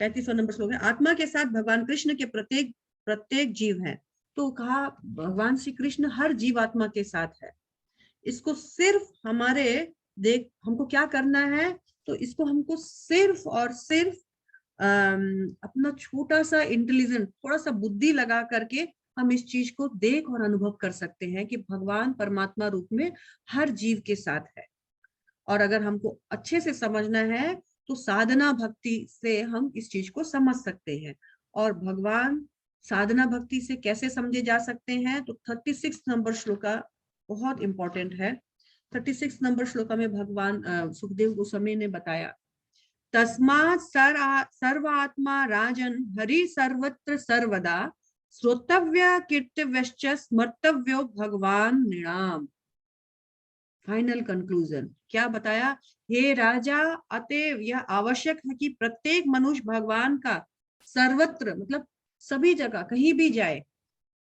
35वां नंबर श्लोक है, आत्मा के साथ भगवान कृष्ण के प्रत्येक जीव है। तो कहा भगवान श्री कृष्ण हर जीवात्मा के साथ है। इसको सिर्फ हमको क्या करना है, तो इसको हमको सिर्फ और सिर्फ अपना छोटा सा इंटेलिजेंट, थोड़ा सा बुद्धि लगा करके हम इस चीज को देख और अनुभव कर सकते हैं कि भगवान परमात्मा रूप में हर जीव के साथ है। और अगर हमको अच्छे से समझना है तो साधना भक्ति से हम इस चीज को समझ सकते हैं। और भगवान साधना भक्ति से कैसे समझे जा सकते हैं, तो 36 नंबर श्लोका बहुत इंपॉर्टेंट है। 36 नंबर श्लोका में भगवान सुखदेव गोस्वामी ने बताया, तस्मात् सर्वात्मा राजन हरि सर्वत्र सर्वदा श्रोतव्य कीर्तव्यश्च स्मर्तव्यो भगवान नृणाम। फाइनल कंक्लूजन क्या बताया? हे राजा, अतएव यह आवश्यक है कि प्रत्येक मनुष्य भगवान का सर्वत्र मतलब सभी जगह कहीं भी जाए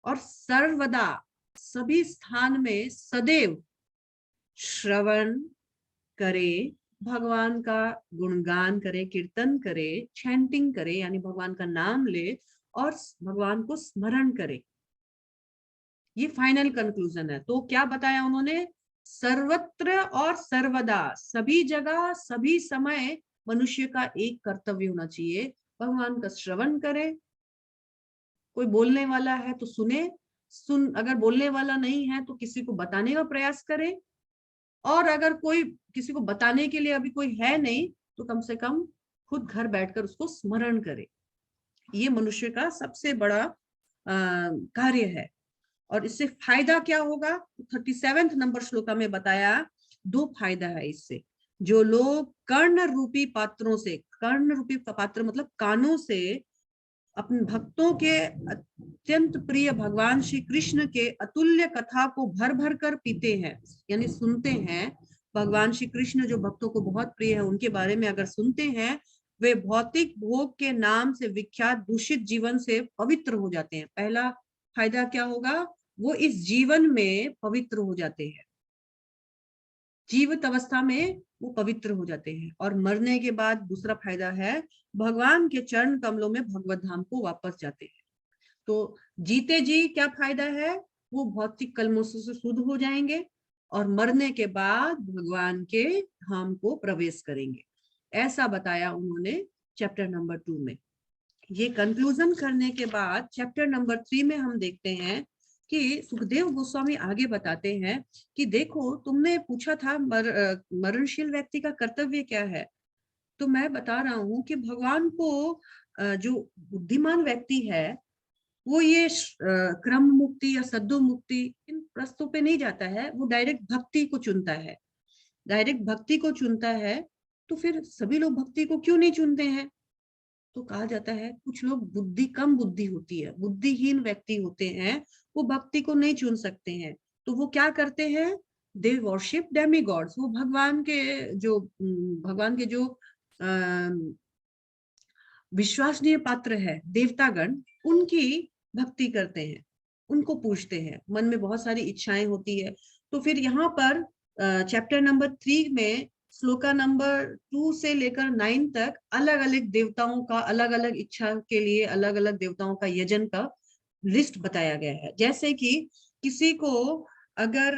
और सर्वदा सभी स्थान में सदैव श्रवण करे, भगवान का गुणगान करे, कीर्तन करे, चैंटिंग करे, यानी भगवान का नाम ले और भगवान को स्मरण करे। ये फाइनल कंक्लूजन है। तो क्या बताया उन्होंने? सर्वत्र और सर्वदा, सभी जगह सभी समय मनुष्य का एक कर्तव्य होना चाहिए, भगवान का श्रवण करे। कोई बोलने वाला है तो सुन, अगर बोलने वाला नहीं है तो किसी को बताने का प्रयास करे, और अगर कोई किसी को बताने के लिए अभी कोई है नहीं तो कम से कम खुद घर बैठकर उसको स्मरण करे। ये मनुष्य का सबसे बड़ा कार्य है। और इससे फायदा क्या होगा? 37 नंबर श्लोका में बताया 2 फायदा है इससे। जो लोग कर्ण रूपी पात्रों से, कर्ण रूपी पात्र मतलब कानों से अपने भक्तों के अत्यंत प्रिय भगवान श्री कृष्ण के अतुल्य कथा को भर भर कर पीते हैं, यानी सुनते हैं। भगवान श्री कृष्ण जो भक्तों को बहुत प्रिय है, उनके बारे में अगर सुनते हैं, वे भौतिक भोग के नाम से विख्यात दूषित जीवन से पवित्र हो जाते हैं। पहला फायदा क्या होगा? वो इस जीवन में पवित्र हो जाते हैं, जीवित अवस्था में वो पवित्र हो जाते हैं। और मरने के बाद दूसरा फायदा है, भगवान के चरण कमलों में भगवत धाम को वापस जाते हैं। तो जीते जी क्या फायदा है? वो भौतिक कलमों से शुद्ध हो जाएंगे और मरने के बाद भगवान के धाम को प्रवेश करेंगे। ऐसा बताया उन्होंने चैप्टर नंबर 2 में। ये कंक्लूजन करने के बाद चैप्टर नंबर 3 में हम देखते हैं कि सुखदेव गोस्वामी आगे बताते हैं कि देखो, तुमने पूछा था मरणशील व्यक्ति का कर्तव्य क्या है, तो मैं बता रहा हूं कि भगवान को जो बुद्धिमान व्यक्ति है, वो ये क्रम मुक्ति या सद्दो मुक्ति इन प्रस्तों पे नहीं जाता है, वो डायरेक्ट भक्ति को चुनता है, डायरेक्ट भक्ति को चुनता है। तो फिर सभी लोग भक्ति को क्यों नहीं चुनते हैं? तो कहा जाता है कुछ लोग कम बुद्धि होती है, बुद्धिहीन व्यक्ति होते हैं, वो भक्ति को नहीं चुन सकते हैं। तो वो क्या करते हैं? They worship Demi God's. वो भगवान के जो विश्वसनीय पात्र है, देवतागण, उनकी भक्ति करते हैं, उनको पूजते हैं। मन में बहुत सारी इच्छाएं होती है। तो फिर यहाँ पर चैप्टर नंबर 3 में श्लोका नंबर 2 से लेकर 9 तक अलग अलग देवताओं का, अलग अलग इच्छा के लिए अलग अलग देवताओं का यजन का लिस्ट बताया गया है। जैसे कि किसी को अगर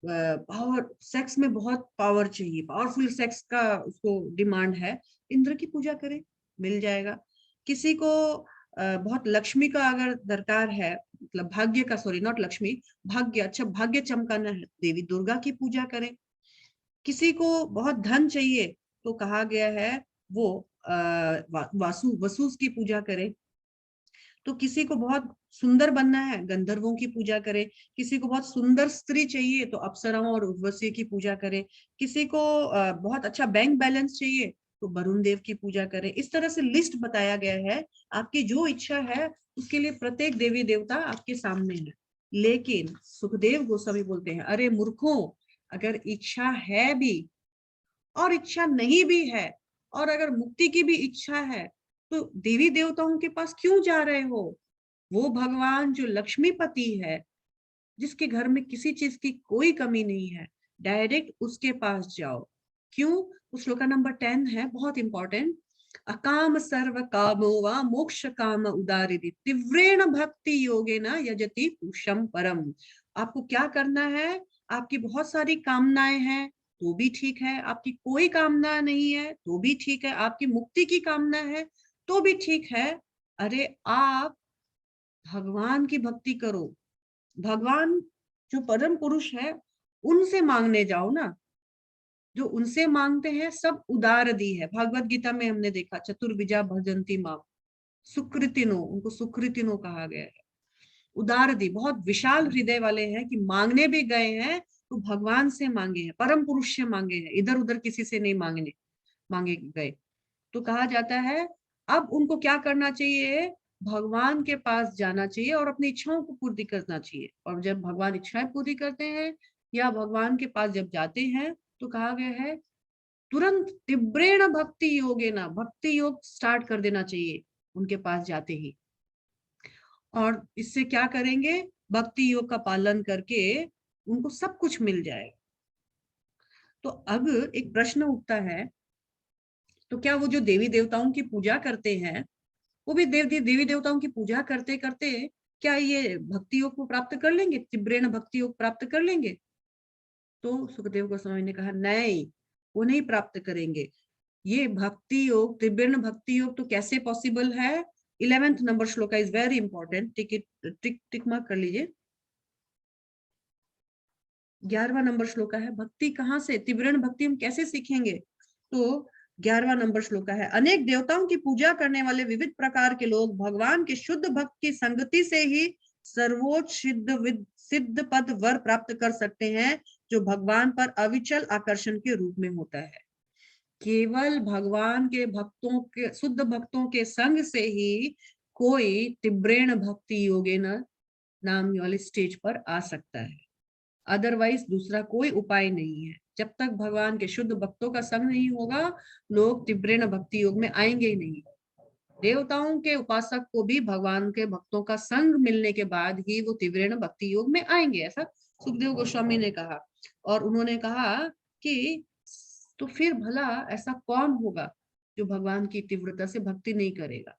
पावर, सेक्स में बहुत पावर चाहिए, पावरफुल सेक्स का उसको डिमांड है, इंद्र की पूजा करे, मिल जाएगा। किसी को बहुत लक्ष्मी का अगर दरकार है, मतलब भाग्य का, सॉरी नॉट लक्ष्मी, भाग्य, अच्छा भाग्य चमकाना है, देवी दुर्गा की पूजा करें। किसी को बहुत धन चाहिए तो कहा गया है वो वसु की पूजा करे। तो किसी को बहुत सुंदर बनना है, गंधर्वों की पूजा करे। किसी को बहुत सुंदर स्त्री चाहिए तो अप्सराओं और उर्वशी की पूजा करे। किसी को बहुत अच्छा बैंक बैलेंस चाहिए तो वरुण देव की पूजा करे। इस तरह से लिस्ट बताया गया है। आपकी जो इच्छा है उसके लिए प्रत्येक देवी देवता आपके सामने है। लेकिन सुखदेव गोस्वामी बोलते हैं, अरे मूर्खों, अगर इच्छा है भी और इच्छा नहीं भी है, और अगर मुक्ति की भी इच्छा है, तो देवी देवताओं के पास क्यों जा रहे हो? वो भगवान जो लक्ष्मीपति है, जिसके घर में किसी चीज की कोई कमी नहीं है, डायरेक्ट उसके पास जाओ। क्यों? उस श्लोका नंबर 10 है, बहुत इंपॉर्टेंट। अकाम सर्व कामो वा मोक्ष काम उदारिति तीव्रेण भक्ति योगेन यजति पुरुषम परम। आपको क्या करना है? आपकी बहुत सारी कामनाएं हैं तो भी ठीक है, आपकी कोई कामना नहीं है तो भी ठीक है, आपकी मुक्ति की कामना है तो भी ठीक है। अरे आप भगवान की भक्ति करो, भगवान जो परम पुरुष है उनसे मांगने जाओ ना। जो उनसे मांगते हैं सब उदार दी है। भगवत गीता में हमने देखा, चतुर्विजा भजंती मां, सुकृतिनो, उनको सुकृतिनो कहा गया है। उदार दी, बहुत विशाल हृदय वाले हैं कि मांगने भी गए हैं तो भगवान से मांगे हैं, परम पुरुष से मांगे हैं, इधर उधर किसी से नहीं मांगे गए। तो कहा जाता है अब उनको क्या करना चाहिए? भगवान के पास जाना चाहिए और अपनी इच्छाओं को पूरी करना चाहिए। और जब भगवान इच्छाएं पूरी करते हैं या भगवान के पास जब जाते हैं, तो कहा गया है तुरंत तीव्रेण भक्ति योगेन, भक्ति योग स्टार्ट कर देना चाहिए उनके पास जाते ही। और इससे क्या करेंगे? भक्ति योग का पालन करके उनको सब कुछ मिल जाएगा। तो अब एक प्रश्न उठता है, तो क्या वो जो देवी देवताओं की पूजा करते हैं, वो भी देवी देवताओं की पूजा करते करते क्या ये भक्ति योग को प्राप्त कर लेंगे, तीव्रेण भक्ति योग प्राप्त कर लेंगे? तो सुखदेव गोस्वामी ने कहा नहीं, वो नहीं प्राप्त करेंगे। ये भक्ति योग, तीव्रेण भक्ति योग तो कैसे पॉसिबल है? 11th number shloka is very important, tick mark कर लीजिए। 11वां नंबर श्लोका है, भक्ति कहाँ से, तीव्रेण भक्ति हम कैसे सीखेंगे? तो 11वां नंबर श्लोक है, अनेक देवताओं की पूजा करने वाले विविध प्रकार के लोग भगवान के शुद्ध भक्त की संगति से ही सर्वोच्च सिद्ध पद वर प्राप्त कर सकते हैं, जो भगवान पर अविचल आकर्षण के रूप में होता है। केवल भगवान के भक्तों के, शुद्ध भक्तों के संग से ही कोई तीव्रेण भक्ति योगेन नाम वाले स्टेज पर आ सकता है, अदरवाइज दूसरा कोई उपाय नहीं है। जब तक भगवान के शुद्ध भक्तों का संग नहीं होगा, लोग तीव्रेण भक्ति योग में आएंगे ही नहीं। देवताओं के उपासक को भी भगवान के भक्तों का संग मिलने के बाद ही वो तीव्रेण भक्ति योग में आएंगे, ऐसा सुखदेव गोस्वामी ने कहा। और उन्होंने कहा कि तो फिर भला ऐसा कौन होगा जो भगवान की तीव्रता से भक्ति नहीं करेगा।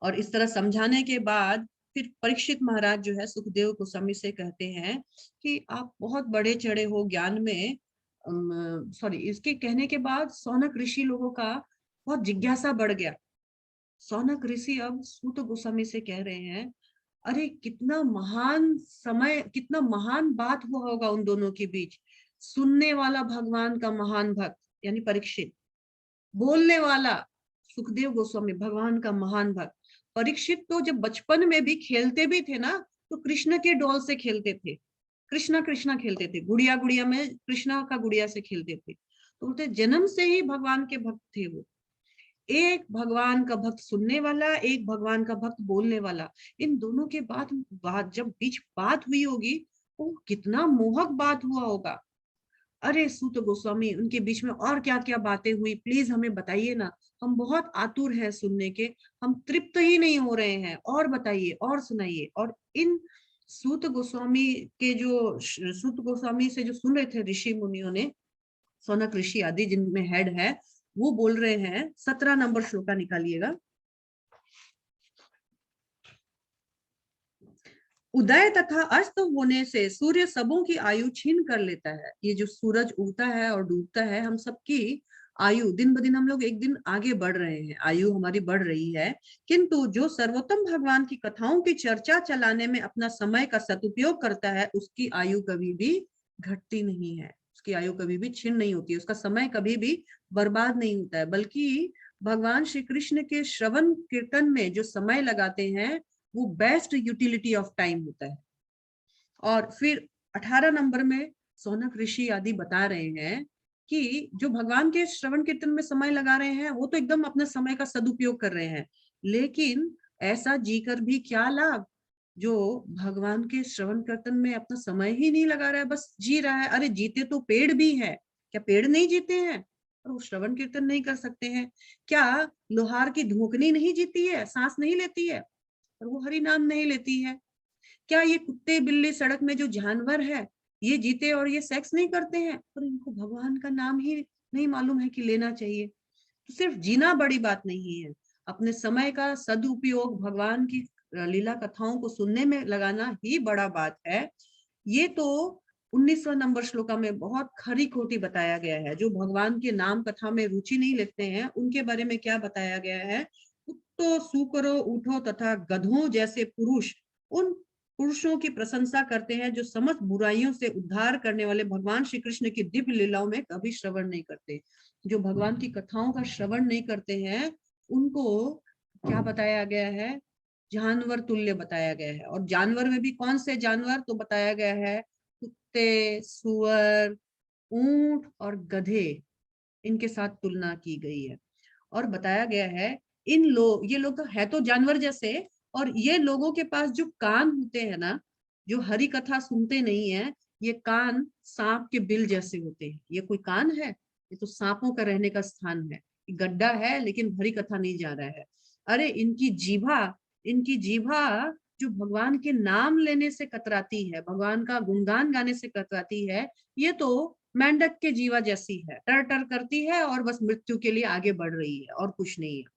और इस तरह समझाने के बाद फिर परीक्षित महाराज जो है सुखदेव गोस्वामी से कहते हैं कि आप बहुत बड़े चढ़े हो ज्ञान में। सॉरी, इसके कहने के बाद सौनक ऋषि लोगों का बहुत जिज्ञासा बढ़ गया। सौनक ऋषि अब सूत गोस्वामी से कह रहे हैं, अरे कितना महान समय, कितना महान बात हुआ होगा उन दोनों के बीच। सुनने वाला भगवान का महान भक्त यानी परीक्षित, बोलने वाला सुखदेव गोस्वामी भगवान का महान भक्त। परीक्षित तो जब बचपन में भी खेलते भी थे ना, तो कृष्ण के डॉल से खेलते थे, कृष्णा कृष्णा खेलते थे, गुड़िया गुड़िया में कृष्णा का गुड़िया से खेलते थे। तो बोलते जन्म से ही भगवान के भक्त थे वो। एक भगवान का भक्त सुनने वाला, एक भगवान का भक्त बोलने वाला, इन दोनों के बात जब बीच बात हुई होगी, वो कितना मोहक बात हुआ होगा। अरे सूत गोस्वामी, उनके बीच में और क्या क्या बातें हुई, प्लीज हमें बताइए ना, हम बहुत आतुर हैं सुनने के, हम तृप्त ही नहीं हो रहे हैं, और बताइए और सुनाइए। और इन सूत गोस्वामी के जो सूत गोस्वामी से जो सुन रहे थे ऋषि मुनियों ने, सौनक ऋषि आदि जिनमें हेड है, वो बोल रहे हैं, 17 नंबर श्लोका निकालिएगा। उदय तथा अस्त होने से सूर्य सबों की आयु छीन कर लेता है। ये जो सूरज उगता है और डूबता है, हम सबकी आयु दिन ब दिन, हम लोग एक दिन आगे बढ़ रहे हैं, आयु हमारी बढ़ रही है। किंतु जो सर्वोत्तम भगवान की कथाओं की चर्चा चलाने में अपना समय का सदुपयोग करता है, उसकी आयु कभी भी घटती नहीं है, उसकी आयु कभी भी छीन नहीं होती है, उसका समय कभी भी बर्बाद नहीं होता है। बल्कि भगवान श्री कृष्ण के श्रवण कीर्तन में जो समय लगाते हैं, वो बेस्ट यूटिलिटी ऑफ टाइम होता है। और फिर 18 नंबर में सौनक ऋषि आदि बता रहे हैं कि जो भगवान के श्रवण कीर्तन में समय लगा रहे हैं, वो तो एकदम अपने समय का सदुपयोग कर रहे हैं, लेकिन ऐसा जीकर भी क्या लाभ जो भगवान के श्रवण कीर्तन में अपना समय ही नहीं लगा रहा है, बस जी रहा है। अरे जीते तो पेड़ भी है, क्या पेड़ नहीं जीते हैं और वो श्रवण कीर्तन नहीं कर सकते हैं? क्या लोहार की धोकनी नहीं जीती है, सांस नहीं लेती है और वो हरि नाम नहीं लेती है? क्या ये कुत्ते बिल्ली सड़क में जो जानवर है, ये जीते और ये सेक्स नहीं करते हैं, और इनको भगवान का नाम ही नहीं मालूम है कि लेना चाहिए? तो सिर्फ जीना बड़ी बात नहीं है, अपने समय का सदुपयोग भगवान की लीला कथाओं को सुनने में लगाना ही बड़ा बात है। ये तो 19वां नंबर श्लोका में बहुत खरी खोटी बताया गया है। जो भगवान के नाम कथा में रुचि नहीं लेते हैं, उनके बारे में क्या बताया गया है? तो सुकरो उठो तथा गधों जैसे पुरुष उन पुरुषों की प्रशंसा करते हैं जो समस्त बुराइयों से उद्धार करने वाले भगवान श्री कृष्ण की दिव्य लीलाओं में कभी श्रवण नहीं करते। जो भगवान की कथाओं का श्रवण नहीं करते हैं, उनको क्या बताया गया है? जानवर तुल्य बताया गया है। और जानवर में भी कौन से जानवर? तो बताया गया है कुत्ते, सुअर, ऊंट और गधे, इनके साथ तुलना की गई है। और बताया गया है ये लोग तो है तो जानवर जैसे, और ये लोगों के पास जो कान होते हैं ना, जो हरि कथा सुनते नहीं है, ये कान सांप के बिल जैसे होते हैं। ये कोई कान है? ये तो सांपों का रहने का स्थान है, गड्ढा है, लेकिन हरि कथा नहीं जा रहा है। अरे इनकी जीभा जो भगवान के नाम लेने से कतराती है, भगवान का गुणगान गाने से कतराती है, ये तो मेंढक के जीवा जैसी है, टर टर करती है और बस मृत्यु के लिए आगे बढ़ रही है, और कुछ नहीं है।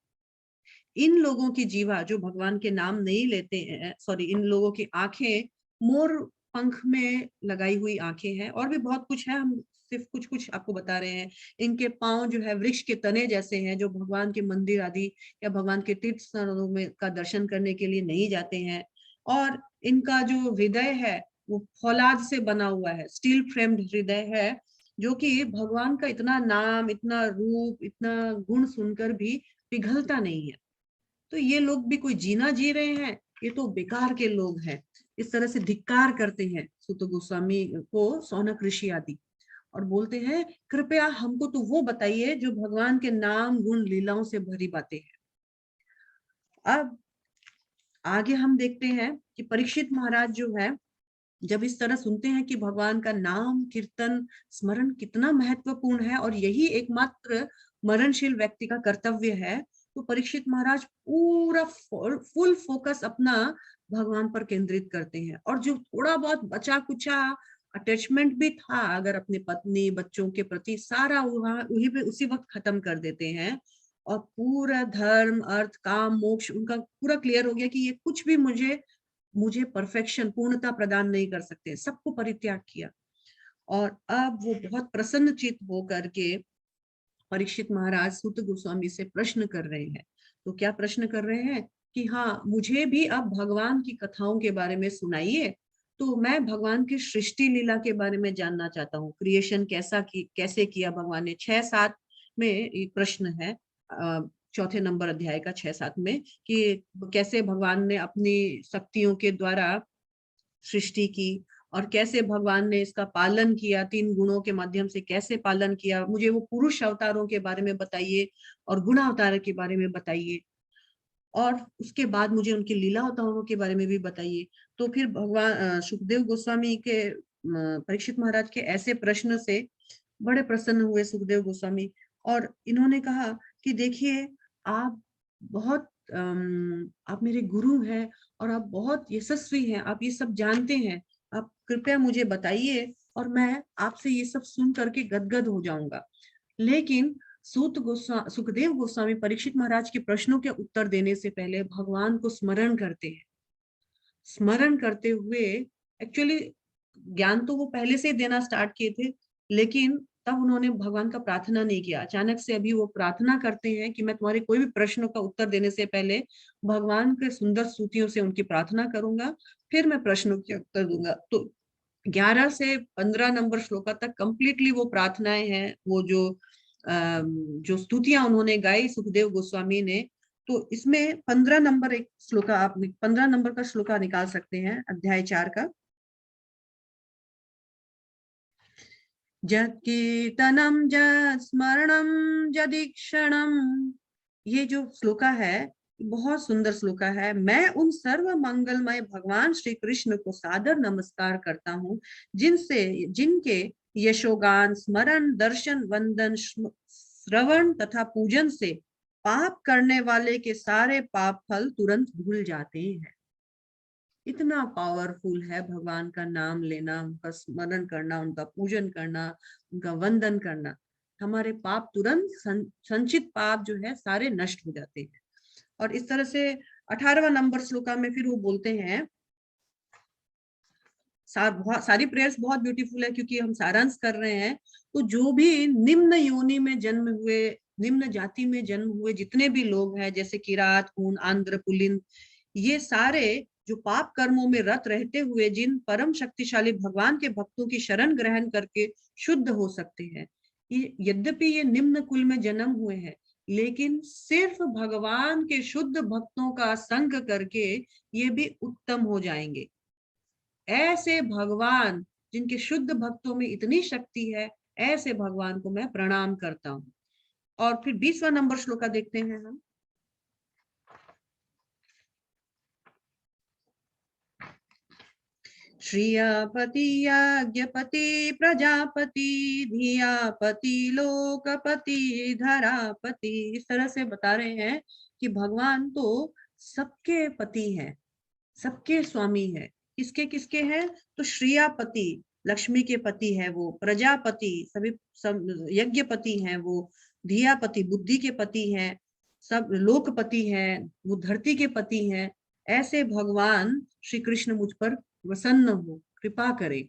इन लोगों की जीवा जो भगवान के नाम नहीं लेते हैं, सॉरी, इन लोगों की आंखें मोर पंख में लगाई हुई आंखें हैं, और भी बहुत कुछ है, हम सिर्फ कुछ कुछ आपको बता रहे हैं। इनके पांव जो है वृक्ष के तने जैसे हैं, जो भगवान के मंदिर आदि या भगवान के तीर्थ स्थलों में का दर्शन करने के लिए नहीं जाते हैं। और इनका जो हृदय है वो फौलाद से बना हुआ है, स्टील फ्रेम्ड हृदय है, जो कि भगवान का इतना नाम, इतना रूप, इतना गुण सुनकर भी पिघलता नहीं है। तो ये लोग भी कोई जीना जी रहे हैं, ये तो बेकार के लोग हैं। इस तरह से धिक्कार करते हैं सूत गोस्वामी को सौनक ऋषि आदि, और बोलते हैं कृपया हमको तो वो बताइए जो भगवान के नाम गुण लीलाओं से भरी बातें हैं। अब आगे हम देखते हैं कि परीक्षित महाराज जो है, जब इस तरह सुनते हैं कि भगवान का नाम कीर्तन स्मरण कितना महत्वपूर्ण है और यही एकमात्र मरणशील व्यक्ति का कर्तव्य है, तो परीक्षित महाराज पूरा फुल फोकस अपना भगवान पर केंद्रित करते हैं। और जो थोड़ा बहुत बचा कुचा अटैचमेंट भी था अगर अपने पत्नी बच्चों के प्रति, सारा वहां वहीं पे उसी वक्त खत्म कर देते हैं। और पूरा धर्म अर्थ काम मोक्ष उनका पूरा क्लियर हो गया कि ये कुछ भी मुझे मुझे परफेक्शन पूर्णता प्रदान नहीं कर सकते, सबको परित्याग किया। और अब वो बहुत प्रसन्न चित्त होकर के परीक्षित महाराज सूत गोस्वामी से प्रश्न कर रहे हैं। तो क्या प्रश्न कर रहे हैं कि हाँ, मुझे भी अब भगवान की कथाओं के बारे में सुनाइए। तो मैं भगवान की सृष्टि लीला के बारे में जानना चाहता हूँ, क्रिएशन कैसे किया भगवान ने। 6-7 में एक प्रश्न है, चौथे नंबर अध्याय का 6-7 में, कि कैसे भगवान ने अपनी शक्तियों के द्वारा सृष्टि की और कैसे भगवान ने इसका पालन किया, 3 गुणों के माध्यम से कैसे पालन किया। मुझे वो पुरुष अवतारों के बारे में बताइए और गुण अवतार के बारे में बताइए, और उसके बाद मुझे उनके लीला अवतारों के बारे में भी बताइए। तो फिर भगवान सुखदेव गोस्वामी के परीक्षित महाराज के ऐसे प्रश्न से बड़े प्रसन्न हुए सुखदेव गोस्वामी, और इन्होंने कहा कि देखिए, आप बहुत आप मेरे गुरु हैं और आप बहुत यशस्वी हैं, आप ये सब जानते हैं, आप कृपया मुझे बताइए और मैं आपसे ये सब सुन करके गदगद हो जाऊंगा। लेकिन सुखदेव गोस्वामी परीक्षित महाराज के प्रश्नों के उत्तर देने से पहले भगवान को स्मरण करते हैं। स्मरण करते हुए, एक्चुअली ज्ञान तो वो पहले से ही देना स्टार्ट किए थे, लेकिन तब उन्होंने भगवान का प्रार्थना नहीं किया। अचानक से अभी वो प्रार्थना करते हैं कि मैं तुम्हारे कोई भी प्रश्नों का उत्तर देने से पहले भगवान के सुंदर स्तुतियों से उनकी प्रार्थना करूंगा, फिर मैं प्रश्नों के उत्तर दूंगा। तो 11 से 15 नंबर श्लोका तक कंप्लीटली वो प्रार्थनाएं हैं, वो जो स्तुतियां उन्होंने गाई सुखदेव गोस्वामी ने। तो इसमें 15 नंबर एक श्लोका, आप 15 नंबर का श्लोका निकाल सकते हैं अध्याय 4 का। जत् कीर्तनम जत् स्मरणम जदीक्षणम, ये जो श्लोका है बहुत सुंदर श्लोका है। मैं उन सर्व मंगलमय भगवान श्री कृष्ण को सादर नमस्कार करता हूँ जिनके यशोगान स्मरण दर्शन वंदन श्रवण तथा पूजन से पाप करने वाले के सारे पाप फल तुरंत भूल जाते हैं। इतना पावरफुल है भगवान का नाम लेना, उनका स्मरण करना, उनका पूजन करना, उनका वंदन करना। हमारे पाप तुरंत संचित पाप जो है सारे नष्ट हो जाते हैं। और इस तरह से 18वां नंबर श्लोका में फिर वो बोलते हैं, सारी प्रेयर्स बहुत ब्यूटीफुल है क्योंकि हम सारांश कर रहे हैं। तो जो भी निम्न योनि में जन्म हुए, निम्न जाति में जन्म हुए जितने भी लोग हैं, जैसे किरात हून आंध्र पुलिन, ये सारे जो पाप कर्मों में रत रहते हुए जिन परम शक्तिशाली भगवान के भक्तों की शरण ग्रहण करके शुद्ध हो सकते हैं, यद्यपि ये निम्न कुल में जन्म हुए हैं, लेकिन सिर्फ भगवान के शुद्ध भक्तों का संग करके ये भी उत्तम हो जाएंगे। ऐसे भगवान जिनके शुद्ध भक्तों में इतनी शक्ति है, ऐसे भगवान को मैं प्रणाम करता हूँ। और फिर 20वां नंबर श्लोका देखते हैं हम। श्रियापति यज्ञपति प्रजापति धियापति लोकपति धरापति, इस तरह से बता रहे हैं कि भगवान तो सबके पति हैं, सबके स्वामी है। किसके किसके हैं? तो श्रियापति लक्ष्मी के पति है वो, प्रजापति सभी सब यज्ञपति हैं वो, धियापति बुद्धि के पति हैं, सब लोकपति हैं वो धरती के पति हैं। ऐसे भगवान श्री कृष्ण मुझ पर प्रसन्न हो, कृपा करे।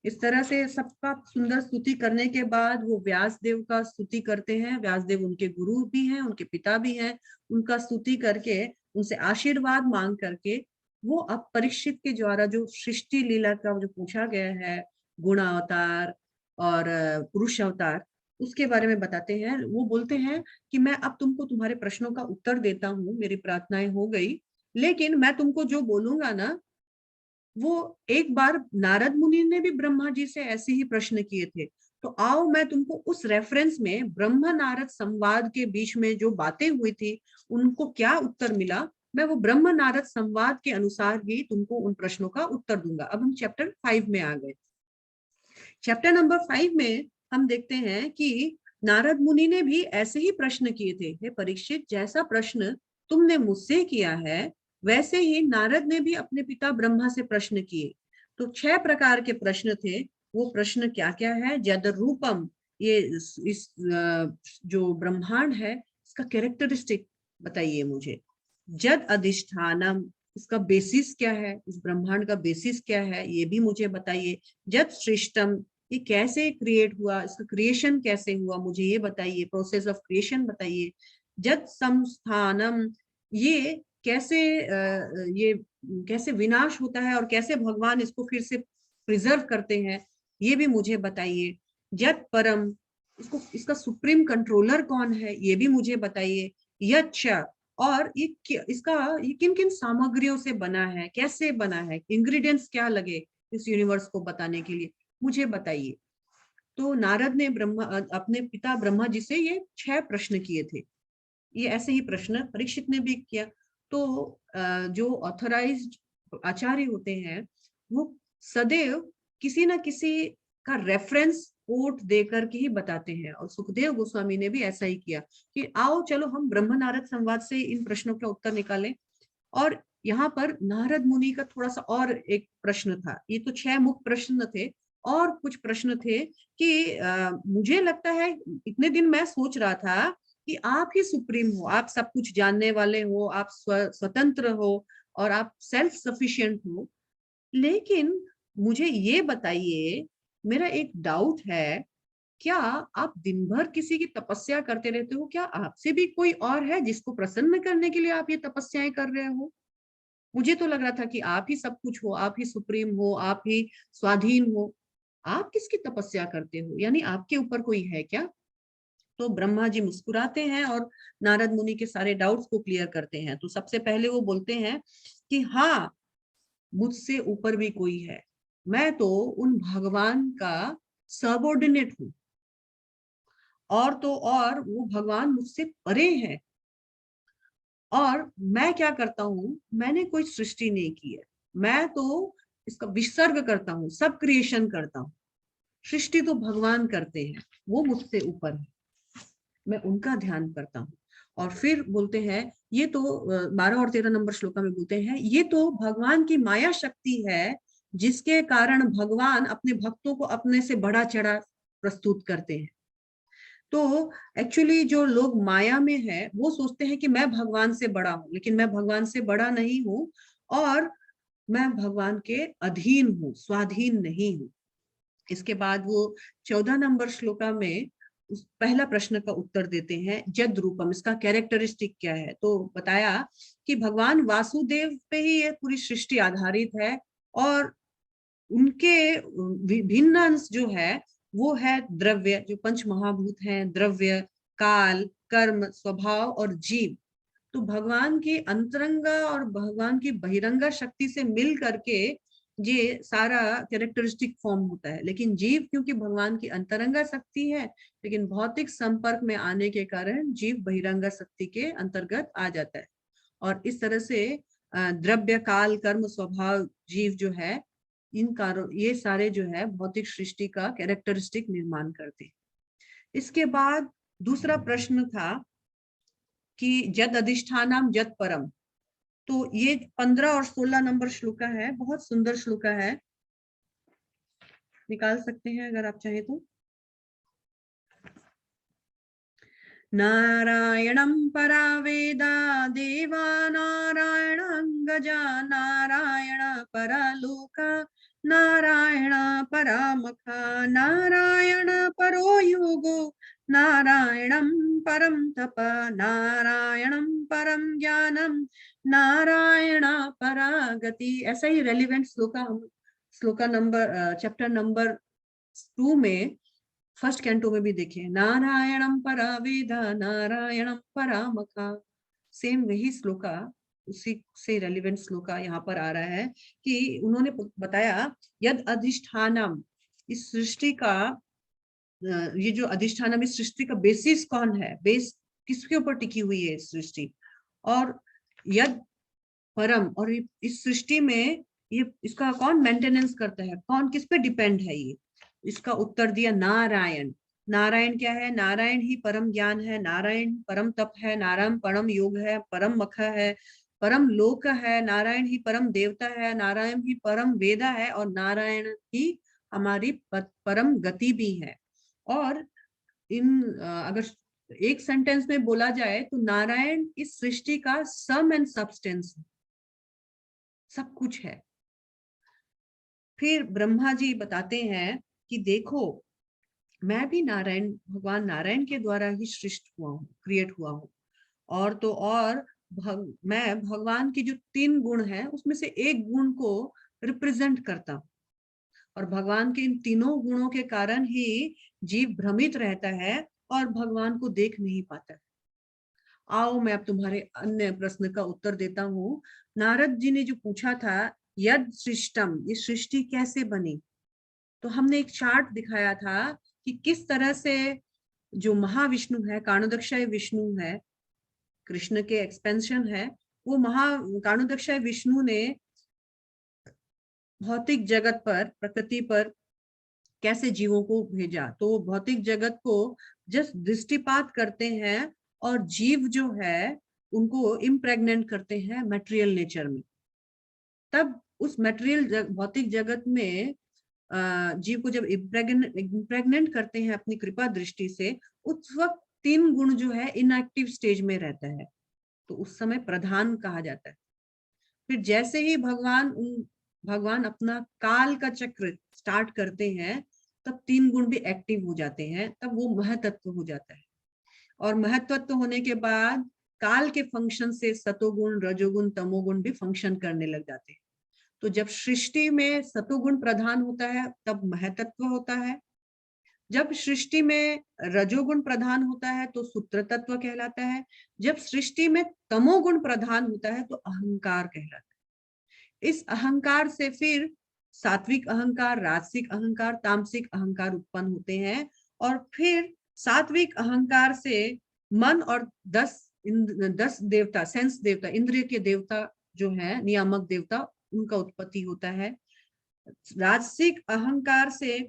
इस तरह से सबका सुंदर स्तुति करने के बाद वो व्यास देव का स्तुति करते हैं। व्यास देव उनके गुरु भी हैं, उनके पिता भी हैं। उनका स्तुति करके उनसे आशीर्वाद मांग करके वो अब परीक्षित के द्वारा जो सृष्टि लीला का जो पूछा गया है, गुण अवतार और पुरुष अवतार, उसके बारे में बताते हैं। वो बोलते हैं कि मैं अब तुमको तुम्हारे प्रश्नों का उत्तर देता हूँ, मेरी प्रार्थनाएं हो गई, लेकिन मैं तुमको जो बोलूंगा ना, वो एक बार नारद मुनि ने भी ब्रह्मा जी से ऐसे ही प्रश्न किए थे। तो आओ मैं तुमको उस रेफरेंस में ब्रह्मा नारद संवाद के बीच में जो बातें हुई थी, उनको क्या उत्तर मिला, मैं वो ब्रह्म नारद संवाद के अनुसार ही तुमको उन प्रश्नों का उत्तर दूंगा। अब हम चैप्टर 5 में आ गए। चैप्टर नंबर 5 में हम देखते हैं कि नारद मुनि ने भी ऐसे ही प्रश्न किए थे। हे परीक्षित, जैसा प्रश्न तुमने मुझसे किया है, वैसे ही नारद ने भी अपने पिता ब्रह्मा से प्रश्न किए। तो 6 प्रकार के प्रश्न थे। वो प्रश्न क्या क्या है? जद रूपम, ये इस जो ब्रह्मांड है, इसका कैरेक्टरिस्टिक बताइए मुझे। जद अधिष्ठानम, इसका बेसिस क्या है, इस ब्रह्मांड का बेसिस क्या है, ये भी मुझे बताइए। जद सृष्टम, ये कैसे क्रिएट हुआ, इसका क्रिएशन कैसे हुआ, मुझे ये बताइए, प्रोसेस ऑफ क्रिएशन बताइए। जद संस्थानम, ये कैसे ये कैसे विनाश होता है और कैसे भगवान इसको फिर से प्रिजर्व करते हैं, ये भी मुझे बताइए। जद परम, इसको इसका सुप्रीम कंट्रोलर कौन है, ये भी मुझे बताइए। यच्छ, और इसका ये किन किन सामग्रियों से बना है, कैसे बना है, इंग्रेडिएंट्स क्या लगे इस यूनिवर्स को बताने के लिए, मुझे बताइए। तो नारद ने ब्रह्मा अपने पिता ब्रह्मा जी से ये 6 प्रश्न किए थे। ये ऐसे ही प्रश्न परीक्षित ने भी किया। तो जो ऑथराइज्ड आचार्य होते हैं, वो सदैव किसी ना किसी का रेफरेंस कोट देकर के ही बताते हैं, और सुखदेव गोस्वामी ने भी ऐसा ही किया कि आओ चलो हम ब्रह्म नारद संवाद से इन प्रश्नों का उत्तर निकालें। और यहाँ पर नारद मुनि का थोड़ा सा और एक प्रश्न था। ये तो 6 मुख्य प्रश्न थे, और कुछ प्रश्न थे कि मुझे लगता है इतने दिन मैं सोच रहा था कि आप ही सुप्रीम हो, आप सब कुछ जानने वाले हो, आप स्वतंत्र हो और आप सेल्फ सफिशिएंट हो, लेकिन मुझे ये बताइए, मेरा एक डाउट है, क्या आप दिन भर किसी की तपस्या करते रहते हो? क्या आपसे भी कोई और है जिसको प्रसन्न करने के लिए आप ये तपस्याएं कर रहे हो? मुझे तो लग रहा था कि आप ही सब कुछ हो, आप ही सुप्रीम हो, आप ही स्वाधीन हो। आप किसकी तपस्या करते हो? यानी आपके ऊपर कोई है क्या? तो ब्रह्मा जी मुस्कुराते हैं और नारद मुनि के सारे डाउट्स को क्लियर करते हैं। तो सबसे पहले वो बोलते हैं कि हाँ, मुझसे ऊपर भी कोई है, मैं तो उन भगवान का सबऑर्डिनेट हूं, और तो और वो भगवान मुझसे परे हैं। और मैं क्या करता हूं, मैंने कोई सृष्टि नहीं की है, मैं तो इसका विसर्ग करता हूँ, सब क्रिएशन करता हूँ। सृष्टि तो भगवान करते हैं, वो मुझसे ऊपर है, मैं उनका ध्यान करता हूँ। और फिर बोलते हैं, ये तो 12 और 13 नंबर श्लोका में बोलते हैं, ये तो भगवान की माया शक्ति है, जिसके कारण भगवान अपने भक्तों को अपने से बड़ा चढ़ा प्रस्तुत करते हैं। तो एक्चुअली जो लोग माया में है, वो सोचते हैं कि मैं भगवान से बड़ा हूं, लेकिन मैं भगवान से बड़ा नहीं हूं, और मैं भगवान के अधीन हूँ, स्वाधीन नहीं हूँ। इसके बाद वो 14 नंबर श्लोका में उस पहला प्रश्न का उत्तर देते हैं, जद रूपम, इसका कैरेक्टरिस्टिक क्या है। तो बताया कि भगवान वासुदेव पे ही ये पूरी सृष्टि आधारित है, और उनके भिन्न अंश जो है वो है द्रव्य, जो पंच महाभूत हैं, द्रव्य, काल, कर्म, स्वभाव और जीव। तो भगवान की अंतरंगा और भगवान की बहिरंगा शक्ति से मिल करके ये सारा कैरेक्टरिस्टिक फॉर्म होता है। लेकिन जीव क्योंकि भगवान की अंतरंगा शक्ति है, लेकिन भौतिक संपर्क में आने के कारण जीव बहिरंगा शक्ति के अंतर्गत आ जाता है। और इस तरह से द्रव्य, काल, कर्म, स्वभाव, जीव जो है, इन कारण ये सारे जो है भौतिक सृष्टि का कैरेक्टरिस्टिक निर्माण करते हैं। इसके बाद दूसरा प्रश्न था कि जद अधिष्ठानम जद परम। तो ये 15 और 16 नंबर श्लोका है, बहुत सुंदर श्लोका है, निकाल सकते हैं अगर आप चाहें तो। नारायणं परा वेदा देवा नारायणं गजा नारायण परा लोका नारायण परामखा नारायण परो योगो नारायणं परम तप नारायणं परम ज्ञानम नारायण परा गति। ऐसा ही रेलिवेंट श्लोका नंबर चैप्टर नंबर 2 में फर्स्ट कैंटो में भी देखिए, नारायणम परा वेदा नारायणम परा मखा, सेम वही श्लोका, उसी से रेलिवेंट श्लोका यहाँ पर आ रहा है कि उन्होंने बताया यद अधिष्ठानम, इस सृष्टि का ये जो अधिष्ठानम, इस सृष्टि का बेसिस कौन है, बेस किसके ऊपर टिकी हुई है सृष्टि, और यद परम, और इस सृष्टि में ये इसका कौन मेंटेनेंस करता है, कौन किस पे डिपेंड है ये, इसका उत्तर दिया नारायण। नारायण क्या है, नारायण ही परम ज्ञान है, नारायण परम तप है, नारायण परम योग है, परम मख है, परम लोक है, नारायण ही परम देवता है, नारायण ही परम वेदा है, और नारायण ही हमारी परम गति भी है। और इन अगर एक सेंटेंस में बोला जाए तो नारायण इस सृष्टि का सम एंड सब्सटेंस, सब कुछ है। फिर ब्रह्मा जी बताते हैं कि देखो मैं भी नारायण, भगवान नारायण के द्वारा ही सृष्ट हुआ हूँ, क्रिएट हुआ हूँ, और तो और मैं भगवान की जो 3 गुण है उसमें से एक गुण को रिप्रेजेंट करता हूँ, और भगवान के इन तीनों गुणों के कारण ही जीव भ्रमित रहता है और भगवान को देख नहीं पाता है। आओ मैं अब तुम्हारे अन्य प्रश्न का उत्तर देता हूँ। नारद जी ने जो पूछा था यद सृष्टम, ये सृष्टि कैसे बनी, तो हमने एक चार्ट दिखाया था कि किस तरह से जो महाविष्णु है, काणोदक्षाय विष्णु है, कृष्ण के एक्सपेंशन है, वो काणोदक्षाय विष्णु ने भौतिक जगत पर, प्रकृति पर कैसे जीवों को भेजा, तो भौतिक जगत को जस्ट दृष्टिपात करते हैं और जीव जो है उनको इम्प्रेग्नेंट करते हैं मटेरियल नेचर में। तब उस मटेरियल भौतिक जगत में जीव को जब इम्प्रेग्नेंट करते हैं अपनी कृपा दृष्टि से, उस वक्त 3 गुण जो है इनएक्टिव स्टेज में रहता है, तो उस समय प्रधान कहा जाता है। फिर जैसे ही भगवान अपना काल का चक्र स्टार्ट करते हैं, तब 3 गुण भी एक्टिव हो जाते हैं, तब वो महतत्व हो जाता है, और महतत्व होने के बाद काल के फंक्शन से सतोगुण, रजोगुण, तमोगुण भी फंक्शन करने लग जाते हैं। तो जब सृष्टि में सतोगुण प्रधान होता है तब महतत्व होता है, जब सृष्टि में रजोगुण प्रधान होता है तो सूत्र तत्व कहलाता है, जब सृष्टि में तमोगुण प्रधान होता है तो अहंकार कहलाता है। इस अहंकार से फिर सात्विक अहंकार, राजसिक अहंकार, तामसिक अहंकार उत्पन्न होते हैं, और फिर सात्विक अहंकार से मन और 10 देवता, सेंस देवता, इंद्रिय के देवता जो है, नियामक देवता, उनका उत्पत्ति होता है। राजसिक अहंकार से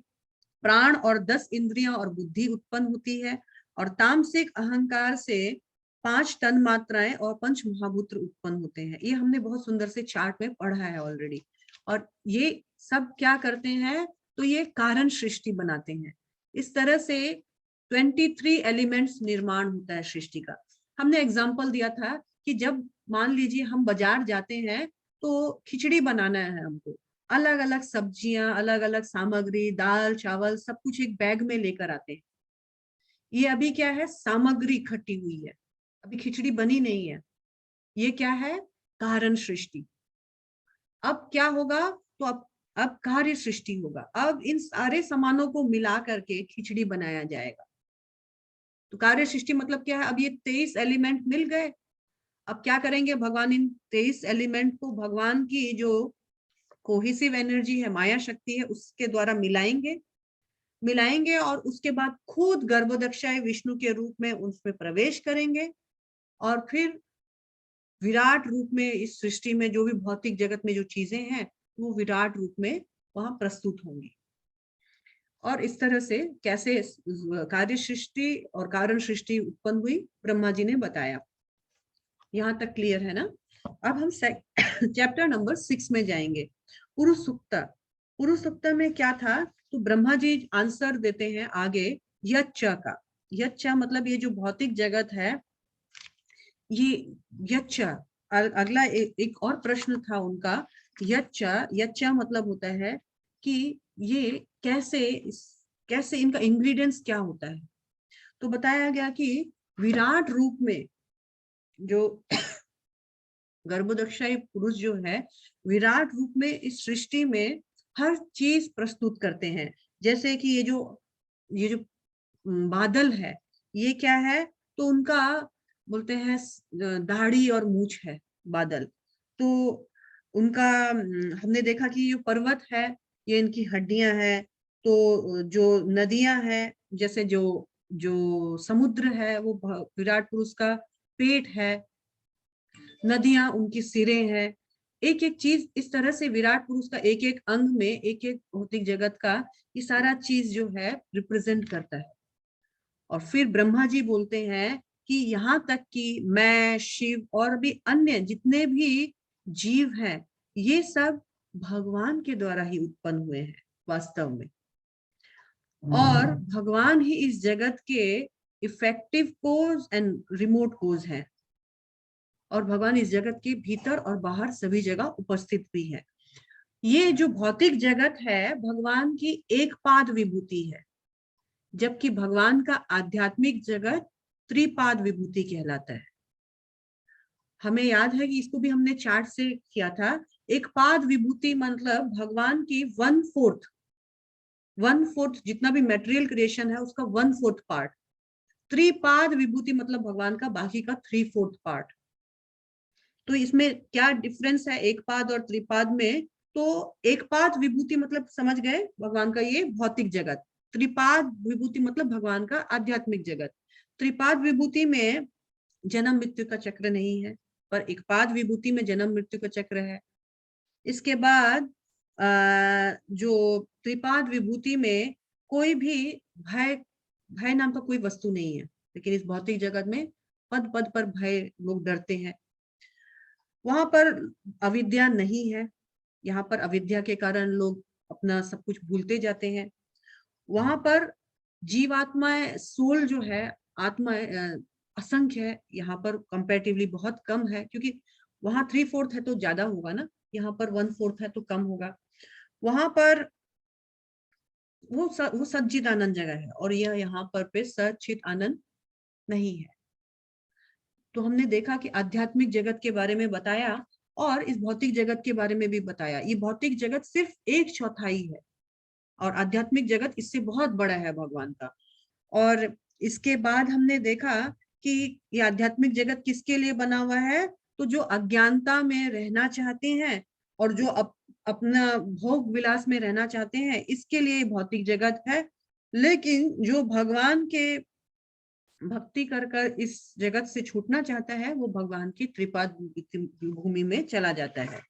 प्राण और 10 इंद्रियां और बुद्धि उत्पन्न होती है, और तामसिक अहंकार से 5 तन मात्राएं और 5 महाभूत उत्पन्न होते हैं। ये हमने बहुत सुंदर से चार्ट में पढ़ा है ऑलरेडी। और ये सब क्या करते हैं, तो ये कारण सृष्टि बनाते हैं। इस तरह से 23 एलिमेंट्स निर्माण होता है सृष्टि का। हमने एग्जाम्पल दिया था कि जब मान लीजिए हम बाजार जाते हैं तो खिचड़ी बनाना है हमको, अलग अलग सब्जियां, अलग अलग सामग्री, दाल चावल सब कुछ एक बैग में लेकर आते हैं। ये अभी क्या है, सामग्री इकट्ठी हुई है, अभी खिचड़ी बनी नहीं है। ये क्या है, कारण सृष्टि। अब क्या होगा, तो अब कार्य सृष्टि होगा। अब इन सारे सामानों को मिला करके खिचड़ी बनाया जाएगा। तो कार्य सृष्टि मतलब क्या है, अब ये 23 एलिमेंट मिल गए। अब क्या करेंगे भगवान, इन 23 एलिमेंट को भगवान की जो कोहेसिव एनर्जी है, माया शक्ति है, उसके द्वारा मिलाएंगे और उसके बाद खुद गर्भोदक्षाय विष्णु के रूप में उसमें प्रवेश करेंगे, और फिर विराट रूप में इस सृष्टि में जो भी भौतिक जगत में जो चीजें हैं वो विराट रूप में वहां प्रस्तुत होंगी। और इस तरह से कैसे कार्य सृष्टि और कारण सृष्टि उत्पन्न हुई ब्रह्मा जी ने बताया। यहाँ तक क्लियर है ना। अब हम चैप्टर नंबर 6 में जाएंगे, पुरुष सूक्ता। पुरुष सूक्ता में क्या था, तो ब्रह्मा जी आंसर देते हैं आगे यच्च का। यच्च मतलब ये जो भौतिक जगत है, ये यच्च। अगला एक और प्रश्न था उनका, यच्च मतलब होता है कि ये कैसे इनका इंग्रेडिएंट्स क्या होता है। तो बताया गया कि विराट रूप में जो गर्भोदक्षाई पुरुष जो है, विराट रूप में इस सृष्टि में हर चीज प्रस्तुत करते हैं। जैसे कि ये जो बादल है, ये क्या है? तो उनका बोलते हैं दाढ़ी और मूछ है बादल। तो उनका हमने देखा कि ये पर्वत है, ये इनकी हड्डियां हैं। तो जो नदियां हैं, जैसे जो जो समुद्र है वो विराट पुरुष का पेट है, नदियां उनकी सिरें हैं। एक एक चीज इस तरह से विराट पुरुष का एक एक अंग में, एक एक भौतिक जगत का ये सारा चीज जो है रिप्रेजेंट करता है। और फिर ब्रह्मा जी बोलते हैं कि यहाँ तक कि मैं, शिव और भी अन्य जितने भी जीव हैं, ये सब भगवान के द्वारा ही उत्पन्न हुए हैं वास्तव में। और भगवान ही इस जगत के इफेक्टिव कोज एंड रिमोट कोज हैं। और भगवान इस जगत के भीतर और बाहर सभी जगह उपस्थित भी है। ये जो भौतिक जगत है भगवान की एक पाद विभूति है, जबकि भगवान का आध्यात्मिक जगत त्रिपाद विभूति कहलाता है। हमें याद है कि इसको भी हमने चार्ट से किया था। एक पाद विभूति मतलब भगवान की 1/4 जितना भी मेटेरियल क्रिएशन है उसका 1/4 पार्ट। त्रिपाद विभूति मतलब भगवान का बाकी का 3/4 पार्ट। तो इसमें क्या डिफरेंस है एक पाद और त्रिपाद में? तो एक पाद विभूति मतलब समझ गए भगवान का ये भौतिक जगत, त्रिपाद विभूति मतलब भगवान का आध्यात्मिक जगत। त्रिपाद विभूति में जन्म मृत्यु का चक्र नहीं है, पर एक पाद विभूति में जन्म मृत्यु का चक्र है। इसके बाद जो त्रिपाद विभूति में कोई भी भय भय नाम का कोई वस्तु नहीं है, लेकिन इस भौतिक जगत में पद पद पर भय, लोग डरते हैं। वहां पर अविद्या नहीं है, यहाँ पर अविद्या के कारण लोग अपना सब कुछ भूलते जाते हैं। वहां पर जीवात्मा सोल जो है, आत्मा असंख्य है, यहाँ पर कंपैरेटिवली बहुत कम है, क्योंकि वहां 3/4 है तो ज्यादा होगा ना, यहाँ पर 1/4 है तो कम होगा। वहां पर वो सच्चिद आनंद जगह है, और यह यहाँ पर पे सच्चिद आनंद नहीं है। तो हमने देखा कि आध्यात्मिक जगत के बारे में बताया और इस भौतिक जगत के बारे में भी बताया। ये भौतिक जगत सिर्फ 1/4 है और आध्यात्मिक जगत इससे बहुत बड़ा है भगवान का। और इसके बाद हमने देखा कि ये आध्यात्मिक जगत किसके लिए बना हुआ है? तो जो अज्ञानता में रहना चाहते हैं और जो अपना भोग विलास में रहना चाहते हैं, इसके लिए भौतिक जगत है। लेकिन जो भगवान के भक्ति कर कर इस जगत से छूटना चाहता है, वो भगवान की त्रिपाद भूमि में चला जाता है।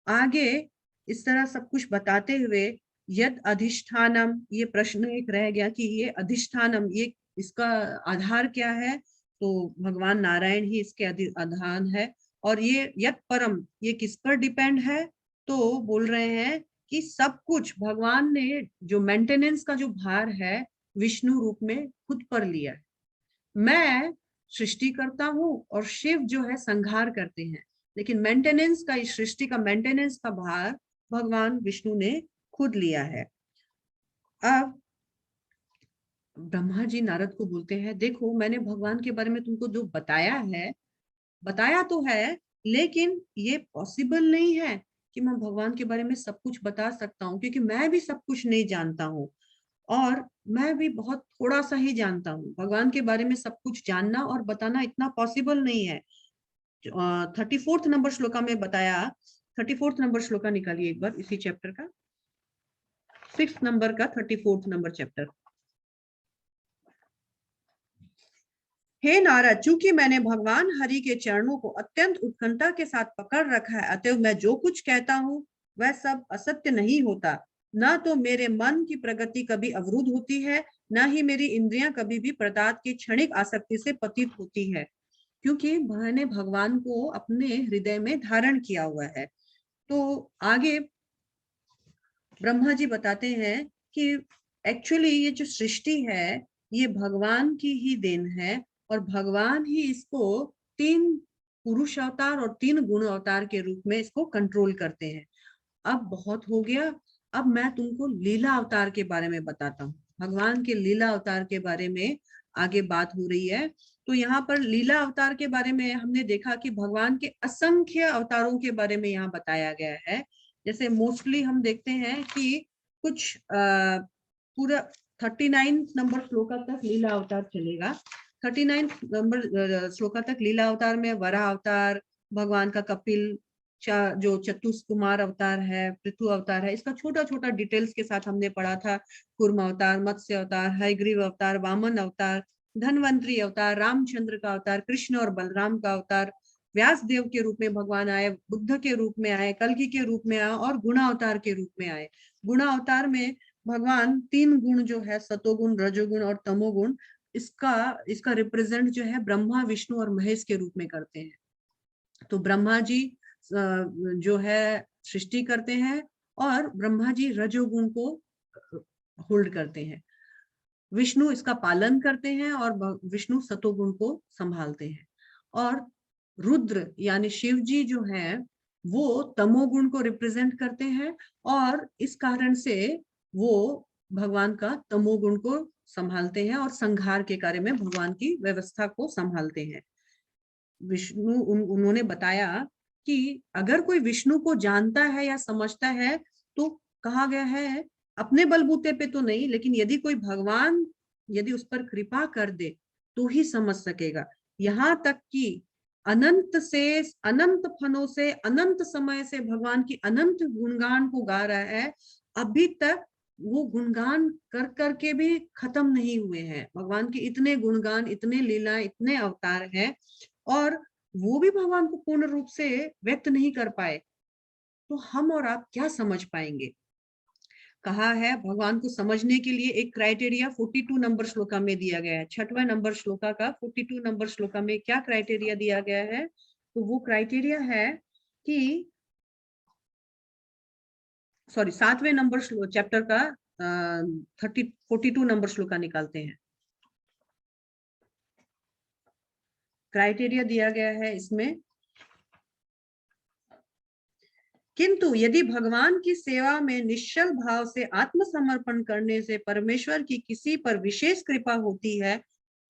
आगे इस तरह सब कुछ बताते हुए यद अधिष्ठानम, ये प्रश्न एक रह गया कि ये अधिष्ठानम, ये इसका आधार क्या है? तो भगवान नारायण ही इसके आधार है। और ये यद परम, ये किस पर डिपेंड है? तो बोल रहे हैं कि सब कुछ भगवान ने जो मेंटेनेंस का जो भार है विष्णु रूप में खुद पर लिया है। मैं सृष्टि करता हूँ और शिव जो है संहार करते हैं, लेकिन मेंटेनेंस का, इस सृष्टि का मेंटेनेंस का भार भगवान विष्णु ने खुद लिया है। अब ब्रह्मा जी नारद को बोलते हैं, देखो मैंने भगवान के बारे में तुमको जो बताया तो है, लेकिन ये पॉसिबल नहीं है कि मैं भगवान के बारे में सब कुछ बता सकता हूँ, क्योंकि मैं भी सब कुछ नहीं जानता हूँ और मैं भी बहुत थोड़ा सा ही जानता हूँ। भगवान के बारे में सब कुछ जानना और बताना इतना पॉसिबल नहीं है। 34 नंबर श्लोका में बताया, 34 नंबर श्लोका निकालिए एक बार इसी चैप्टर का, 6 नंबर का 34 नंबर चैप्टर। हे नारद, चूंकि मैंने भगवान हरि के चरणों को अत्यंत उत्कंठा के साथ पकड़ रखा है, अतएव मैं जो कुछ कहता हूँ वह सब असत्य नहीं होता। न तो मेरे मन की प्रगति कभी अवरुद्ध होती है, न ही मेरी इंद्रियां कभी भी पदार्थ की क्षणिक आसक्ति से पतित होती है, क्योंकि मैंने भगवान को अपने हृदय में धारण किया हुआ है। तो आगे ब्रह्मा जी बताते हैं कि एक्चुअली ये जो सृष्टि है ये भगवान की ही देन है, और भगवान ही इसको 3 पुरुष अवतार और 3 गुण अवतार के रूप में इसको कंट्रोल करते हैं। अब बहुत हो गया, अब मैं तुमको लीला अवतार के बारे में बताता हूँ। भगवान के लीला अवतार के बारे में आगे बात हो रही है। तो यहाँ पर लीला अवतार के बारे में हमने देखा कि भगवान के असंख्य अवतारों के बारे में यहाँ बताया गया है। जैसे मोस्टली हम देखते हैं कि कुछ पूरा 39 नंबर श्लोका तक लीला अवतार चलेगा। 39 नंबर श्लोका तक लीला अवतार में वराह अवतार, भगवान का कपिल जो चतुष्कुमार अवतार है, पृथु अवतार है, इसका छोटा छोटा डिटेल्स के साथ हमने पढ़ा था। कूर्म अवतार, मत्स्य अवतार, हयग्रीव अवतार, वामन अवतार, धनवंतरी अवतार, रामचंद्र का अवतार, कृष्ण और बलराम का अवतार, व्यास देव के रूप में भगवान आए, बुद्ध के रूप में आए, कल्कि के रूप में आए और गुणावतार के रूप में आए। गुणावतार में भगवान 3 गुण जो है, सतोगुण, रजोगुण और तमोगुण, इसका रिप्रेजेंट जो है ब्रह्मा, विष्णु और महेश के रूप में करते हैं। तो ब्रह्मा जी जो है सृष्टि करते हैं और ब्रह्मा जी रजोगुण को होल्ड करते हैं, विष्णु इसका पालन करते हैं और विष्णु सतोगुण को संभालते हैं, और रुद्र यानी शिव जी जो है वो तमोगुण को रिप्रेजेंट करते हैं और इस कारण से वो भगवान का तमोगुण को संभालते हैं और संहार के कार्य में भगवान की व्यवस्था को संभालते हैं। विष्णु उन्होंने बताया कि अगर कोई विष्णु को जानता है या समझता है तो कहा गया है अपने बलबूते पे तो नहीं, लेकिन यदि कोई भगवान यदि उस पर कृपा कर दे तो ही समझ सकेगा। यहाँ तक कि अनंत से अनंत फनों से अनंत समय से भगवान की अनंत गुणगान को गा रहा है, अभी तक वो गुणगान कर करके भी खत्म नहीं हुए हैं। भगवान के इतने गुणगान, इतने लीला, इतने अवतार हैं और वो भी भगवान को पूर्ण रूप से व्यक्त नहीं कर पाए, तो हम और आप क्या समझ पाएंगे। कहा है भगवान को समझने के लिए एक क्राइटेरिया 42 नंबर श्लोका में दिया गया है। 6वां नंबर श्लोका का 42 नंबर श्लोका में क्या क्राइटेरिया दिया गया है, तो वो क्राइटेरिया है कि 7वें नंबर चैप्टर का 42 नंबर श्लोका निकालते हैं। क्राइटेरिया दिया गया है इसमें, किंतु यदि भगवान की सेवा में निश्चल भाव से आत्मसमर्पण करने से परमेश्वर की किसी पर विशेष कृपा होती है,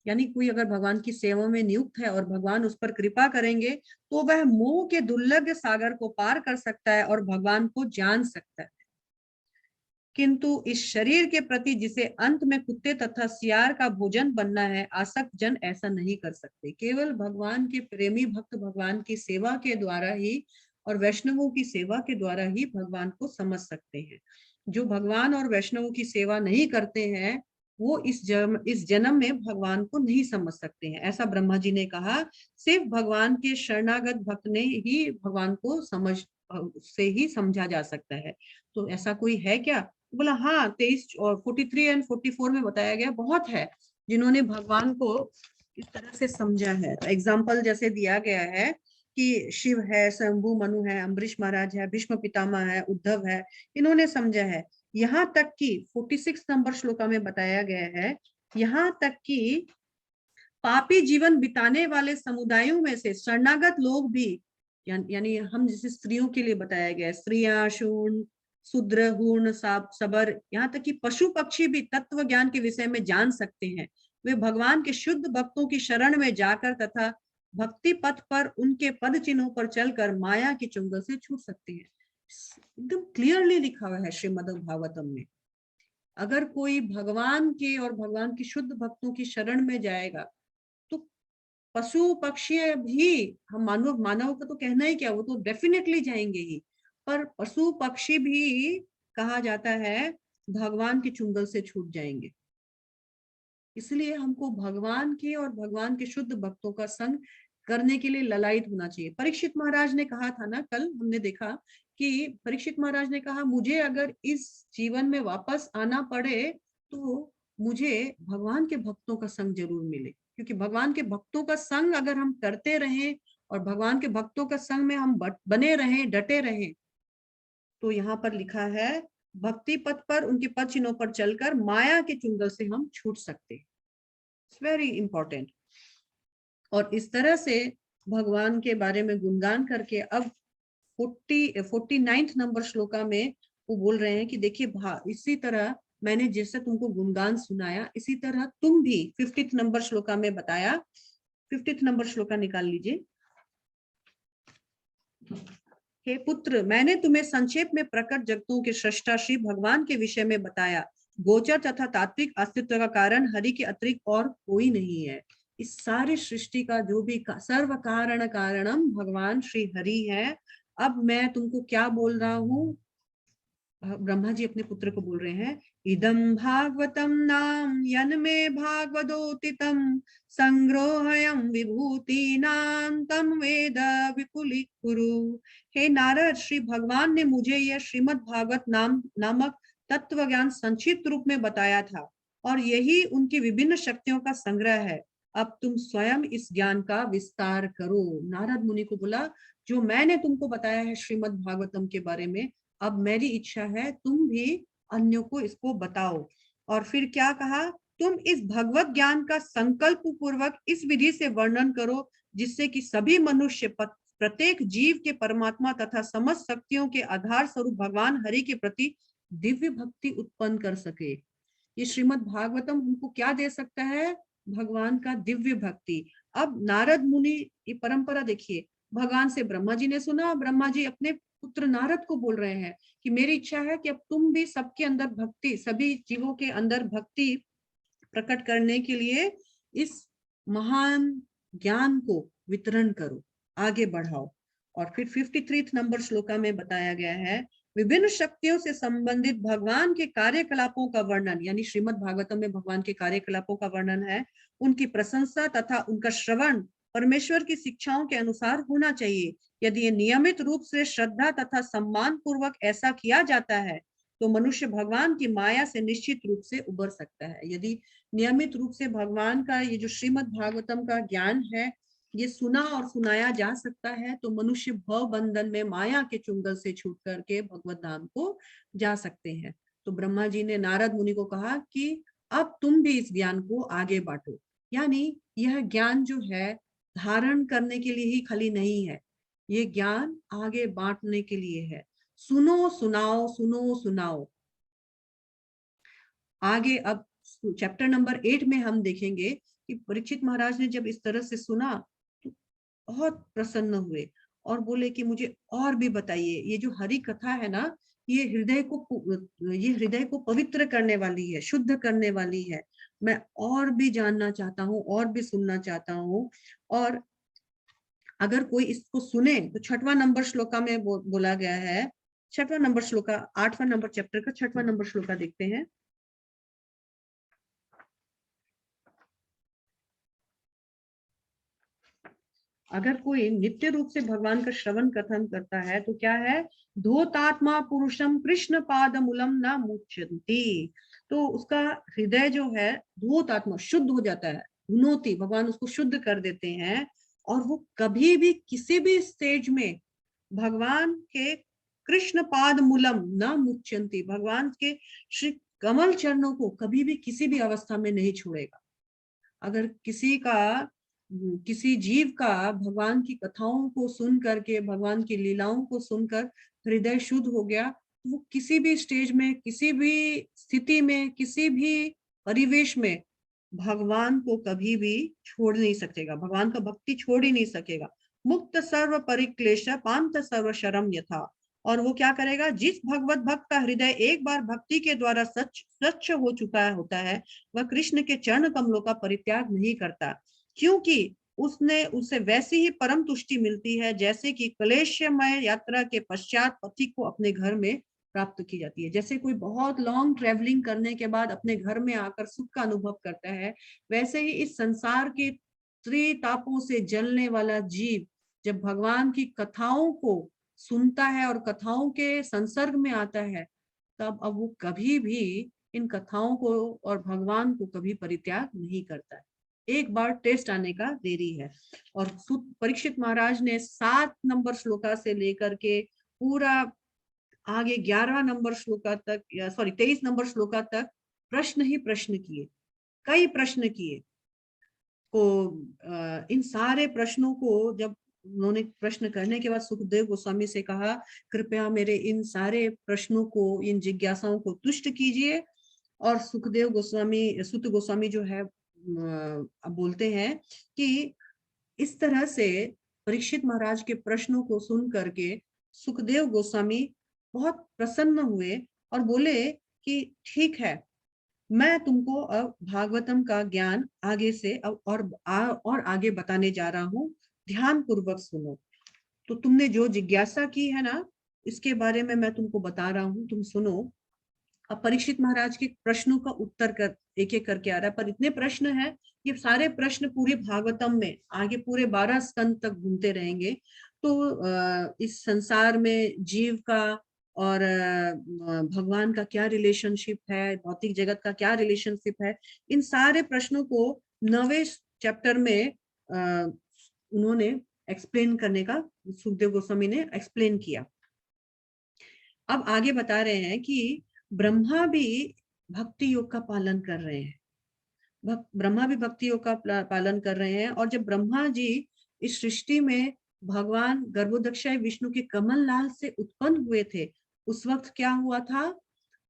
यानी कोई अगर भगवान की सेवा में नियुक्त है और भगवान उस पर कृपा करेंगे तो वह मोह के दुर्लभ सागर को पार कर सकता है और भगवान को जान सकता है। किंतु इस शरीर के प्रति जिसे अंत में कुत्ते तथा सियार का भोजन बनना है, आसक्त जन ऐसा नहीं कर सकते। केवल भगवान के प्रेमी भक्त भगवान की सेवा के द्वारा ही और वैष्णवों की सेवा के द्वारा ही भगवान को समझ सकते हैं। जो भगवान और वैष्णवों की सेवा नहीं करते हैं वो इस जन्म में भगवान को नहीं समझ सकते हैं, ऐसा ब्रह्मा जी ने कहा। सिर्फ भगवान के शरणागत भक्त ने ही भगवान को से ही समझा जा सकता है। तो ऐसा कोई है क्या? बोला हाँ, 23 और 43 एंड 44 में बताया गया बहुत है जिन्होंने भगवान को इस तरह से समझा है। तो एग्जाम्पल जैसे दिया गया है कि शिव है, शंभु मनु है, अम्बरीश महाराज है, भीष्म पितामह है, उद्धव है, इन्होंने समझा है। यहाँ तक कि 46 नंबर श्लोका में बताया गया है, यहाँ तक कि पापी जीवन बिताने वाले समुदायों में से शरणागत लोग भी, यानी हम जैसे स्त्रियों के लिए बताया गया है, स्त्रियां, शूद्र, शूद्र, हूर्ण, सबर, यहाँ तक कि पशु पक्षी भी तत्व ज्ञान के विषय में जान सकते हैं। वे भगवान के शुद्ध भक्तों की शरण में जाकर तथा भक्ति पथ पर उनके पद चिन्हों पर चलकर माया की चुंगल से छूट सकते हैं। एकदम क्लियरली लिखा हुआ है श्रीमद् भागवतम में। अगर कोई भगवान के और भगवान की शुद्ध भक्तों की शरण में जाएगा तो पशु पक्षी भी, हम मानव का तो कहना ही क्या, वो तो डेफिनेटली जाएंगे ही, पर पशु पक्षी भी कहा जाता है भगवान की चुंगल से छूट जाएंगे। इसलिए हमको भगवान के और भगवान के शुद्ध भक्तों का संग करने के लिए ललायित होना चाहिए। परीक्षित महाराज ने कहा था ना, कल हमने देखा कि परीक्षित महाराज ने कहा मुझे अगर इस जीवन में वापस आना पड़े तो मुझे भगवान के भक्तों का संग जरूर मिले, क्योंकि भगवान के भक्तों का संग अगर हम करते रहें और भगवान के भक्तों का संग में हम बने रहें, डटे रहें, तो यहाँ पर लिखा है भक्ति पथ पर उनके पद चिन्हों पर चलकर माया के चुंगल से हम छूट सकते हैं। It's very important. और इस तरह से भगवान के बारे में गुणगान करके अब 49 नंबर श्लोका में वो बोल रहे हैं कि देखिए इसी तरह मैंने जैसे तुमको गुणगान सुनाया, इसी तरह तुम भी 50 नंबर श्लोका में बताया। 50 नंबर श्लोका निकाल लीजिए। हे पुत्र, मैंने तुम्हें संक्षेप में प्रकट जगतों के सृष्टा श्री भगवान के विषय में बताया, गोचर तथा तात्विक अस्तित्व का कारण हरि के अतिरिक्त और कोई नहीं है। इस सारी सृष्टि का जो भी सर्व कारण कारणम भगवान श्री हरि है। अब मैं तुमको क्या बोल रहा हूँ, ब्रह्मा जी अपने पुत्र को बोल रहे हैं, इदम भागवतम नाम यन्मे भागवदोतितम संग्रहयम विभूति नाम तम वेद विपुली कुरु। हे नारद, श्री भगवान ने मुझे यह श्रीमद् भागवत नामक तत्व ज्ञान संक्षिप्त रूप में बताया था और यही उनकी विभिन्न शक्तियों का संग्रह है। अब तुम स्वयं इस ज्ञान का विस्तार करो। नारद मुनि को बोला, जो मैंने तुमको बताया है श्रीमद् भागवतम के बारे में, अब मेरी इच्छा है तुम भी अन्यों को इसको बताओ। और फिर क्या कहा, तुम इस भगवत ज्ञान का संकल्प पूर्वक इस विधि से वर्णन करो जिससे कि सभी मनुष्य प्रत्येक जीव के परमात्मा तथा समस्त शक्तियों के आधार स्वरूप भगवान हरि के प्रति दिव्य भक्ति उत्पन्न कर सके। ये श्रीमद् भागवतम हमको क्या दे सकता है, भगवान का दिव्य भक्ति। अब नारद मुनि ये परंपरा देखिए, भगवान से ब्रह्मा जी ने सुना, ब्रह्मा जी अपने पुत्र नारद को बोल रहे हैं कि मेरी इच्छा है कि अब तुम भी सबके अंदर भक्ति, सभी जीवों के अंदर भक्ति प्रकट करने के लिए इस महान ज्ञान को वितरण करो, आगे बढ़ाओ। और फिर 53 नंबर श्लोका में बताया गया है, विभिन्न शक्तियों से संबंधित भगवान के कार्यकलापों का वर्णन, यानी श्रीमद् भागवतम में भगवान के कार्यकलापों का वर्णन है, उनकी प्रशंसा तथा उनका श्रवण परमेश्वर की शिक्षाओं के अनुसार होना चाहिए। यदि ये नियमित रूप से श्रद्धा तथा सम्मान पूर्वक ऐसा किया जाता है तो मनुष्य भगवान की माया से निश्चित रूप से उबर सकता है। यदि नियमित रूप से भगवान का ये जो श्रीमद् भागवतम का ज्ञान है ये सुना और सुनाया जा सकता है तो मनुष्य भव बंधन में माया के चुंगल से छूट करके भगवत धाम को जा सकते हैं। तो ब्रह्मा जी ने नारद मुनि को कहा कि अब तुम भी इस ज्ञान को आगे बांटो, यानी यह ज्ञान जो है धारण करने के लिए ही खाली नहीं है, ये ज्ञान आगे बांटने के लिए है। सुनो सुनाओ, सुनो सुनाओ। आगे अब चैप्टर नंबर 8 में हम देखेंगे कि परीक्षित महाराज ने जब इस तरह से सुना तो बहुत प्रसन्न हुए और बोले कि मुझे और भी बताइए। ये जो हरि कथा है ना, ये हृदय को पवित्र करने वाली है, शुद्ध करने वाली है। मैं और भी जानना चाहता हूँ, और भी सुनना चाहता हूँ। और अगर कोई इसको सुने तो 6वां नंबर श्लोका में बोला गया है, 6वां नंबर श्लोका, 8वां नंबर चैप्टर का 6वां नंबर श्लोका देखते हैं। अगर कोई नित्य रूप से भगवान का श्रवण कथन करता है तो क्या है, धोतात्मा पुरुषम कृष्ण पाद मूलम न मुच्यन्ति। तो उसका हृदय जो है धोतात्मा शुद्ध हो जाता है, धुनोति, भगवान उसको शुद्ध कर देते हैं और वो कभी भी किसी भी स्टेज में भगवान के कृष्ण पाद मूलम न मुच्यन्ति, भगवान के श्री कमल चरणों को कभी भी किसी भी अवस्था में नहीं छोड़ेगा। अगर किसी जीव का भगवान की कथाओं को सुन करके, भगवान की लीलाओं को सुनकर हृदय शुद्ध हो गया तो वो किसी भी स्टेज में, किसी भी स्थिति में, किसी भी परिवेश में भगवान को कभी भी छोड़ नहीं सकेगा, भगवान का भक्ति छोड़ ही नहीं सकेगा। मुक्त सर्व परिक्लेश पांत सर्व शरम यथा। और वो क्या करेगा, जिस भगवत भक्त का हृदय एक बार भक्ति के द्वारा स्वच्छ हो चुका होता है वह कृष्ण के चरण कमलों का परित्याग नहीं करता, क्योंकि उसे वैसी ही परम तुष्टि मिलती है जैसे कि क्लेशमय यात्रा के पश्चात पथिक को अपने घर में प्राप्त की जाती है। जैसे कोई बहुत लॉन्ग ट्रेवलिंग करने के बाद अपने घर में आकर सुख का अनुभव करता है, वैसे ही इस संसार के त्रितापों से जलने वाला जीव जब भगवान की कथाओं को सुनता है और कथाओं के संसर्ग में आता है तब अब वो कभी भी इन कथाओं को और भगवान को कभी परित्याग नहीं करता है। एक बार टेस्ट आने का देरी है। और परीक्षित महाराज ने 7 नंबर श्लोका से लेकर के पूरा आगे 11 नंबर श्लोका तक, या सॉरी 23 नंबर श्लोका तक प्रश्न ही प्रश्न किए, कई प्रश्न किए। को इन सारे प्रश्नों को जब उन्होंने प्रश्न करने के बाद सुखदेव गोस्वामी से कहा, कृपया मेरे इन सारे प्रश्नों को, इन जिज्ञासाओं को तुष्ट कीजिए। और सुखदेव गोस्वामी, सुत गोस्वामी जो है बोलते हैं कि इस तरह से परीक्षित महाराज के प्रश्नों को सुन करके सुखदेव गोस्वामी बहुत प्रसन्न हुए और बोले कि ठीक है, मैं तुमको अब भागवतम का ज्ञान आगे से अब और आगे बताने जा रहा हूँ, ध्यान पूर्वक सुनो। तो तुमने जो जिज्ञासा की है ना, इसके बारे में मैं तुमको बता रहा हूँ, तुम सुनो। अब परीक्षित महाराज के प्रश्नों का उत्तर कर एक एक करके आ रहा है, पर इतने प्रश्न हैं, ये सारे प्रश्न पूरे भागवतम में आगे पूरे 12 स्कंद तक घूमते रहेंगे। तो इस संसार में जीव का और भगवान का क्या रिलेशनशिप है, भौतिक जगत का क्या रिलेशनशिप है, इन सारे प्रश्नों को 9वें चैप्टर में उन्होंने एक्सप्लेन करने का, सुखदेव गोस्वामी ने एक्सप्लेन किया। अब आगे बता रहे हैं कि ब्रह्मा भी भक्ति योग का पालन कर रहे हैं, ब्रह्मा भी भक्ति योग का पालन कर रहे हैं। और जब ब्रह्मा जी इस सृष्टि में भगवान गर्भोदक्षाय विष्णु के कमल लाल से उत्पन्न हुए थे, उस वक्त क्या हुआ था?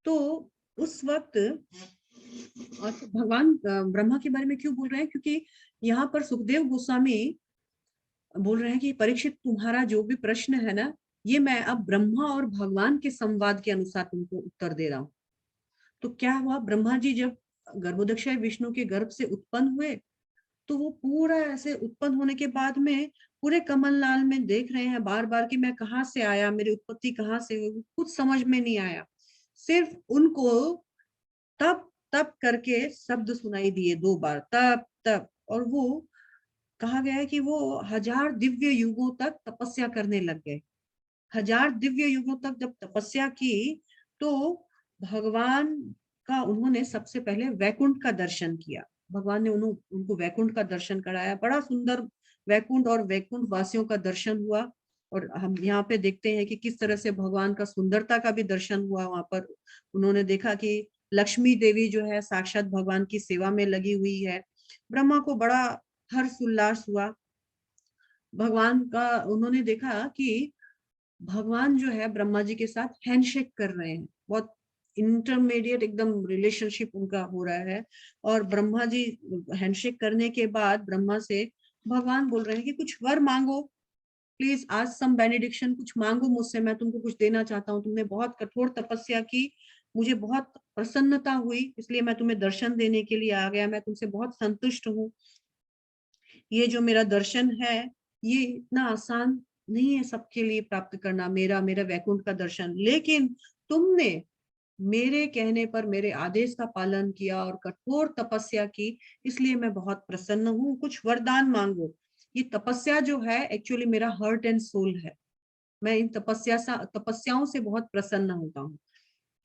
तो उस वक्त भगवान ब्रह्मा के बारे में क्यों बोल रहे हैं? क्योंकि यहाँ पर सुखदेव गोस्वामी बोल रहे हैं कि परीक्षित, तुम्हारा जो भी प्रश्न है ना, ये मैं अब ब्रह्मा और भगवान के संवाद के अनुसार तुमको उत्तर दे रहा हूँ। तो क्या हुआ, ब्रह्मा जी जब गर्भोदक्षाय विष्णु के गर्भ से उत्पन्न हुए, तो वो पूरा ऐसे उत्पन्न होने के बाद में पूरे कमल लाल में देख रहे हैं बार बार कि मैं कहाँ से आया, मेरी उत्पत्ति कहाँ से हुई, कुछ समझ में नहीं आया। सिर्फ उनको तप तप करके शब्द सुनाई दिए 2 बार, तप तप। और वो कहा गया है कि वो 1000 दिव्य युगों तक तपस्या करने लग गए। 1000 दिव्य युगों तक जब तपस्या की, तो भगवान का उन्होंने सबसे पहले वैकुंठ का दर्शन किया। भगवान ने उनको वैकुंठ का दर्शन कराया, बड़ा सुंदर वैकुंठ और वैकुंठ वासियों का दर्शन हुआ। और हम यहाँ पे देखते हैं कि किस तरह से भगवान का सुंदरता का भी दर्शन हुआ। वहां पर उन्होंने देखा कि लक्ष्मी देवी जो है साक्षात भगवान की सेवा में लगी हुई है। ब्रह्मा को बड़ा हर्ष उल्लास हुआ। भगवान का उन्होंने देखा कि भगवान जो है ब्रह्मा जी के साथ हैंडशेक कर रहे हैं, बहुत इंटरमीडिएट एकदम रिलेशनशिप उनका हो रहा है। और ब्रह्मा जी हैंडशेक करने के बाद ब्रह्मा से भगवान बोल रहे हैं कि कुछ वर मांगो, प्लीज आज सम बेनेडिक्शन, कुछ मांगो मुझसे, मैं तुमको कुछ देना चाहता हूँ। तुमने बहुत कठोर तपस्या की, मुझे बहुत प्रसन्नता हुई, इसलिए मैं तुम्हें दर्शन देने के लिए आ गया, मैं तुमसे बहुत संतुष्ट हूँ। ये जो मेरा दर्शन है, ये इतना आसान नहीं है सबके लिए प्राप्त करना, मेरा मेरा वैकुंठ का दर्शन। लेकिन तुमने मेरे कहने पर मेरे आदेश का पालन किया और कठोर तपस्या की, इसलिए मैं बहुत प्रसन्न हूँ, कुछ वरदान मांगो। ये तपस्या जो है एक्चुअली मेरा हार्ट एंड सोल है, मैं इन तपस्याओं से बहुत प्रसन्न होता हूँ।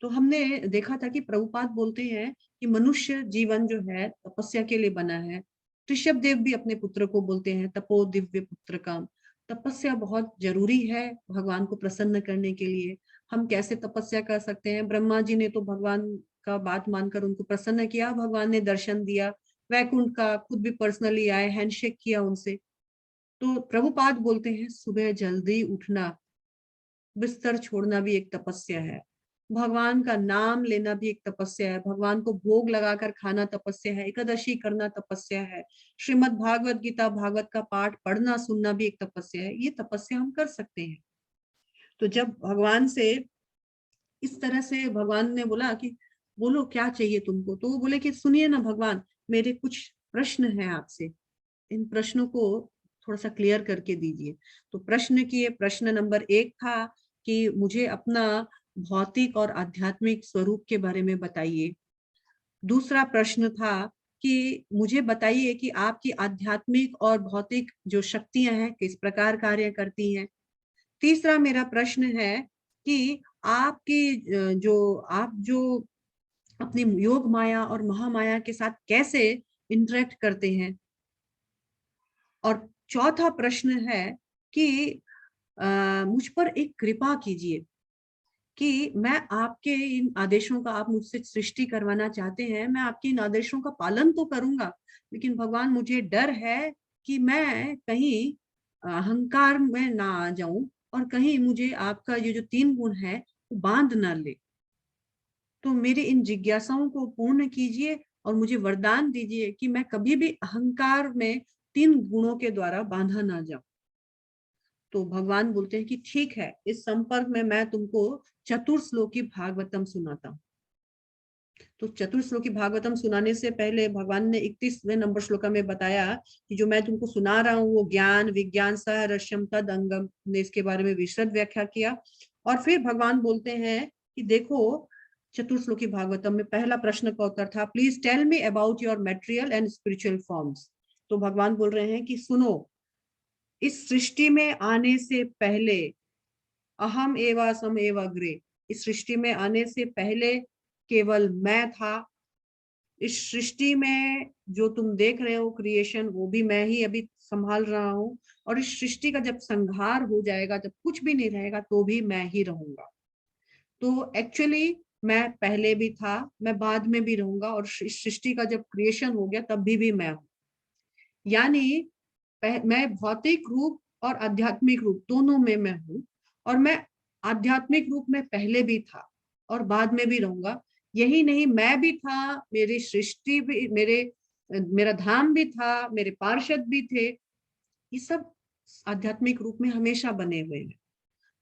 तो हमने देखा था कि प्रभुपाद बोलते हैं कि मनुष्य जीवन जो है तपस्या के लिए बना है। ऋषभ देव भी अपने पुत्र को बोलते हैं तपो दिव्य पुत्र का। तपस्या बहुत जरूरी है भगवान को प्रसन्न करने के लिए। हम कैसे तपस्या कर सकते हैं? ब्रह्मा जी ने तो भगवान का बात मानकर उनको प्रसन्न किया, भगवान ने दर्शन दिया, वैकुंठ का खुद भी पर्सनली आए, हैंडशेक किया उनसे। तो प्रभुपाद बोलते हैं सुबह जल्दी उठना, बिस्तर छोड़ना भी एक तपस्या है, भगवान का नाम लेना भी एक तपस्या है, भगवान को भोग लगाकर खाना तपस्या है, एकादशी करना तपस्या है, श्रीमद् भागवत गीता भागवत का पाठ पढ़ना सुनना भी एक तपस्या है। ये तपस्या हम कर सकते हैं। तो जब भगवान से इस तरह से भगवान ने बोला कि बोलो क्या चाहिए तुमको, तो वो बोले कि सुनिए ना भगवान, मेरे कुछ प्रश्न हैं आपसे, इन प्रश्नों को थोड़ा सा क्लियर करके दीजिए। तो प्रश्न किए। प्रश्न नंबर 1 था कि मुझे अपना भौतिक और आध्यात्मिक स्वरूप के बारे में बताइए। दूसरा प्रश्न था कि मुझे बताइए कि आपकी आध्यात्मिक और भौतिक जो शक्तियां हैं किस प्रकार कार्य करती हैं। तीसरा मेरा प्रश्न है कि आपकी आप जो अपनी योग माया और महामाया के साथ कैसे इंटरेक्ट करते हैं। और चौथा प्रश्न है कि मुझ पर एक कृपा कीजिए कि मैं आपके इन आदेशों का, आप मुझसे सृष्टि करवाना चाहते हैं, मैं आपके इन आदेशों का पालन तो करूंगा, लेकिन भगवान मुझे डर है कि मैं कहीं अहंकार में ना आ जाऊं और कहीं मुझे आपका ये जो 3 गुण है वो बांध ना ले। तो मेरी इन जिज्ञासाओं को पूर्ण कीजिए और मुझे वरदान दीजिए कि मैं कभी भी अहंकार में 3 गुणों के द्वारा बांधा ना जाऊं। तो भगवान बोलते हैं कि ठीक है, इस संपर्क में मैं तुमको चतुर्श्लोकी भागवतम सुनाता हूँ। तो तो चतुर्श्लोकी भागवतम सुनाने से पहले भगवान ने 31वें नंबर श्लोका में बताया कि जो मैं तुमको सुना रहा हूँ वो ज्ञान विज्ञान सह रस्यम तद अंगम ने इसके बारे में विशद व्याख्या किया। और फिर भगवान बोलते हैं कि देखो चतुर्श्लोकी भागवतम में पहला प्रश्न का उत्तर था, please tell me about your material and spiritual forms. तो भगवान बोल रहे हैं कि सुनो, इस सृष्टि में आने से पहले अहम एवा सम एव अग्रे, इस सृष्टि में आने से पहले केवल मैं था। इस सृष्टि में जो तुम देख रहे हो क्रिएशन, वो भी मैं ही अभी संभाल रहा हूँ। और इस सृष्टि का जब संहार हो जाएगा, जब कुछ भी नहीं रहेगा, तो भी मैं ही रहूंगा। तो एक्चुअली मैं पहले भी था, मैं बाद में भी रहूंगा, और इस सृष्टि का जब क्रिएशन हो गया तब भी मैं हूँ। यानी मैं भौतिक रूप और आध्यात्मिक रूप दोनों में मैं हूँ। और मैं आध्यात्मिक रूप में पहले भी था और बाद में भी रहूंगा। यही नहीं, मैं भी था, मेरी सृष्टि भी, मेरा धाम भी था, मेरे पार्षद भी थे। ये सब आध्यात्मिक रूप में हमेशा बने हुए हैं।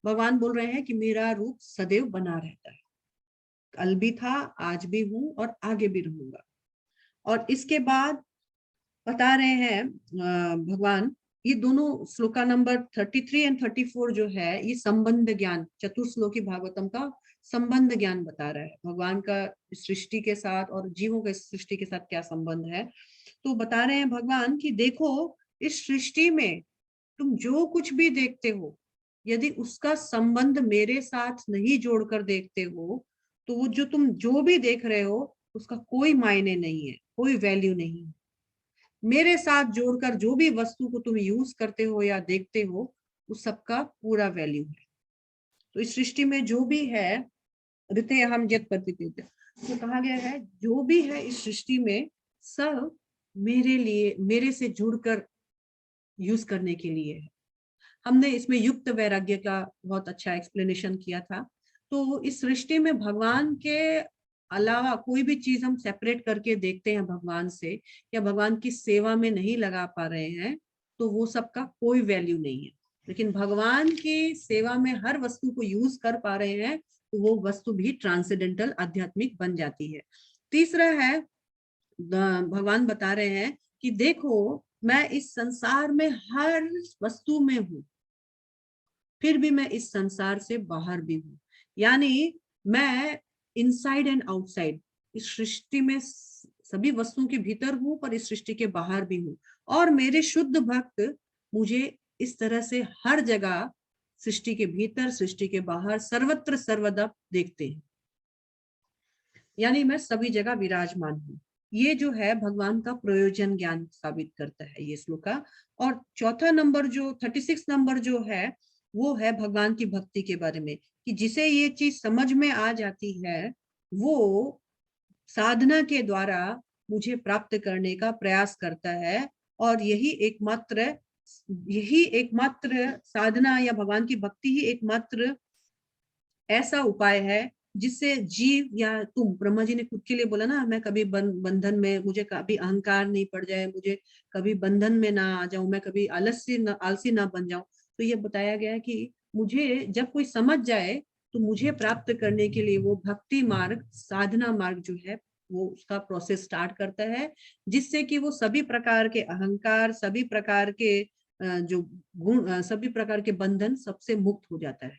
भगवान बोल रहे हैं कि मेरा रूप सदैव बना रहता है, कल भी था, आज भी हूँ और आगे भी रहूंगा। और इसके बाद बता रहे हैं भगवान, ये दोनों श्लोका नंबर 33 एंड 34 जो है, ये संबंध ज्ञान, चतुर्श्लोकी भागवतम का संबंध ज्ञान बता रहा है, भगवान का सृष्टि के साथ और जीवों के सृष्टि के साथ क्या संबंध है। तो बता रहे हैं भगवान कि देखो, इस सृष्टि में तुम जो कुछ भी देखते हो, यदि उसका संबंध मेरे साथ नहीं जोड़कर देखते हो, तो वो जो तुम जो भी देख रहे हो उसका कोई मायने नहीं है, कोई वैल्यू नहीं है। मेरे साथ जोड़कर जो भी वस्तु को तुम यूज करते हो या देखते हो, उस सबका पूरा वैल्यू है। तो इस सृष्टि में जो भी है, ऋते हम जत प्रतित, तो कहा गया है जो भी है इस सृष्टि में, सब मेरे लिए, मेरे से जुड़कर यूज करने के लिए है। हमने इसमें युक्त वैराग्य का बहुत अच्छा एक्सप्लेनेशन किया था। तो इस सृष्टि में भगवान के अलावा कोई भी चीज हम सेपरेट करके देखते हैं भगवान से, या भगवान की सेवा में नहीं लगा पा रहे हैं, तो वो सबका कोई वैल्यू नहीं है। लेकिन भगवान की सेवा में हर वस्तु को यूज कर पा रहे हैं, तो वो वस्तु भी ट्रांसेंडेंटल आध्यात्मिक बन जाती है। तीसरा है, भगवान बता रहे हैं कि देखो, मैं इस संसार में हर वस्तु में हूं, फिर भी मैं इस संसार से बाहर भी हूं। यानी मैं इनसाइड एंड आउटसाइड, इस सृष्टि में सभी वस्तुओं के भीतर हूं, पर इस सृष्टि के बाहर भी हूं। और मेरे शुद्ध भक्त मुझे इस तरह से हर जगह, सृष्टि के भीतर, सृष्टि के बाहर, सर्वत्र सर्वदा देखते हैं। यानी मैं सभी जगह विराजमान हूँ। ये जो है भगवान का प्रयोजन ज्ञान साबित करता है ये श्लोका। और चौथा नंबर जो 36 नंबर जो है, वो है भगवान की भक्ति के बारे में, कि जिसे ये चीज समझ में आ जाती है, वो साधना के द्वारा मुझे प्राप्त करने का प्रयास करता है। और यही एकमात्र साधना या भगवान की भक्ति ही एकमात्र ऐसा उपाय है जिससे जीव, या तुम, ब्रह्मा जी ने खुद के लिए बोला ना, मैं कभी बंधन में, मुझे कभी अहंकार नहीं पड़ जाए, मुझे कभी बंधन में ना आ जाऊं, मैं कभी आलसी ना बन जाऊं। तो ये बताया गया है कि मुझे जब कोई समझ जाए, तो मुझे प्राप्त करने के लिए वो भक्ति मार्ग, साधना मार्ग जो है, वो उसका प्रोसेस स्टार्ट करता है, जिससे कि वो सभी प्रकार के अहंकार, सभी प्रकार के जो गुण, सभी प्रकार के बंधन सबसे मुक्त हो जाता है।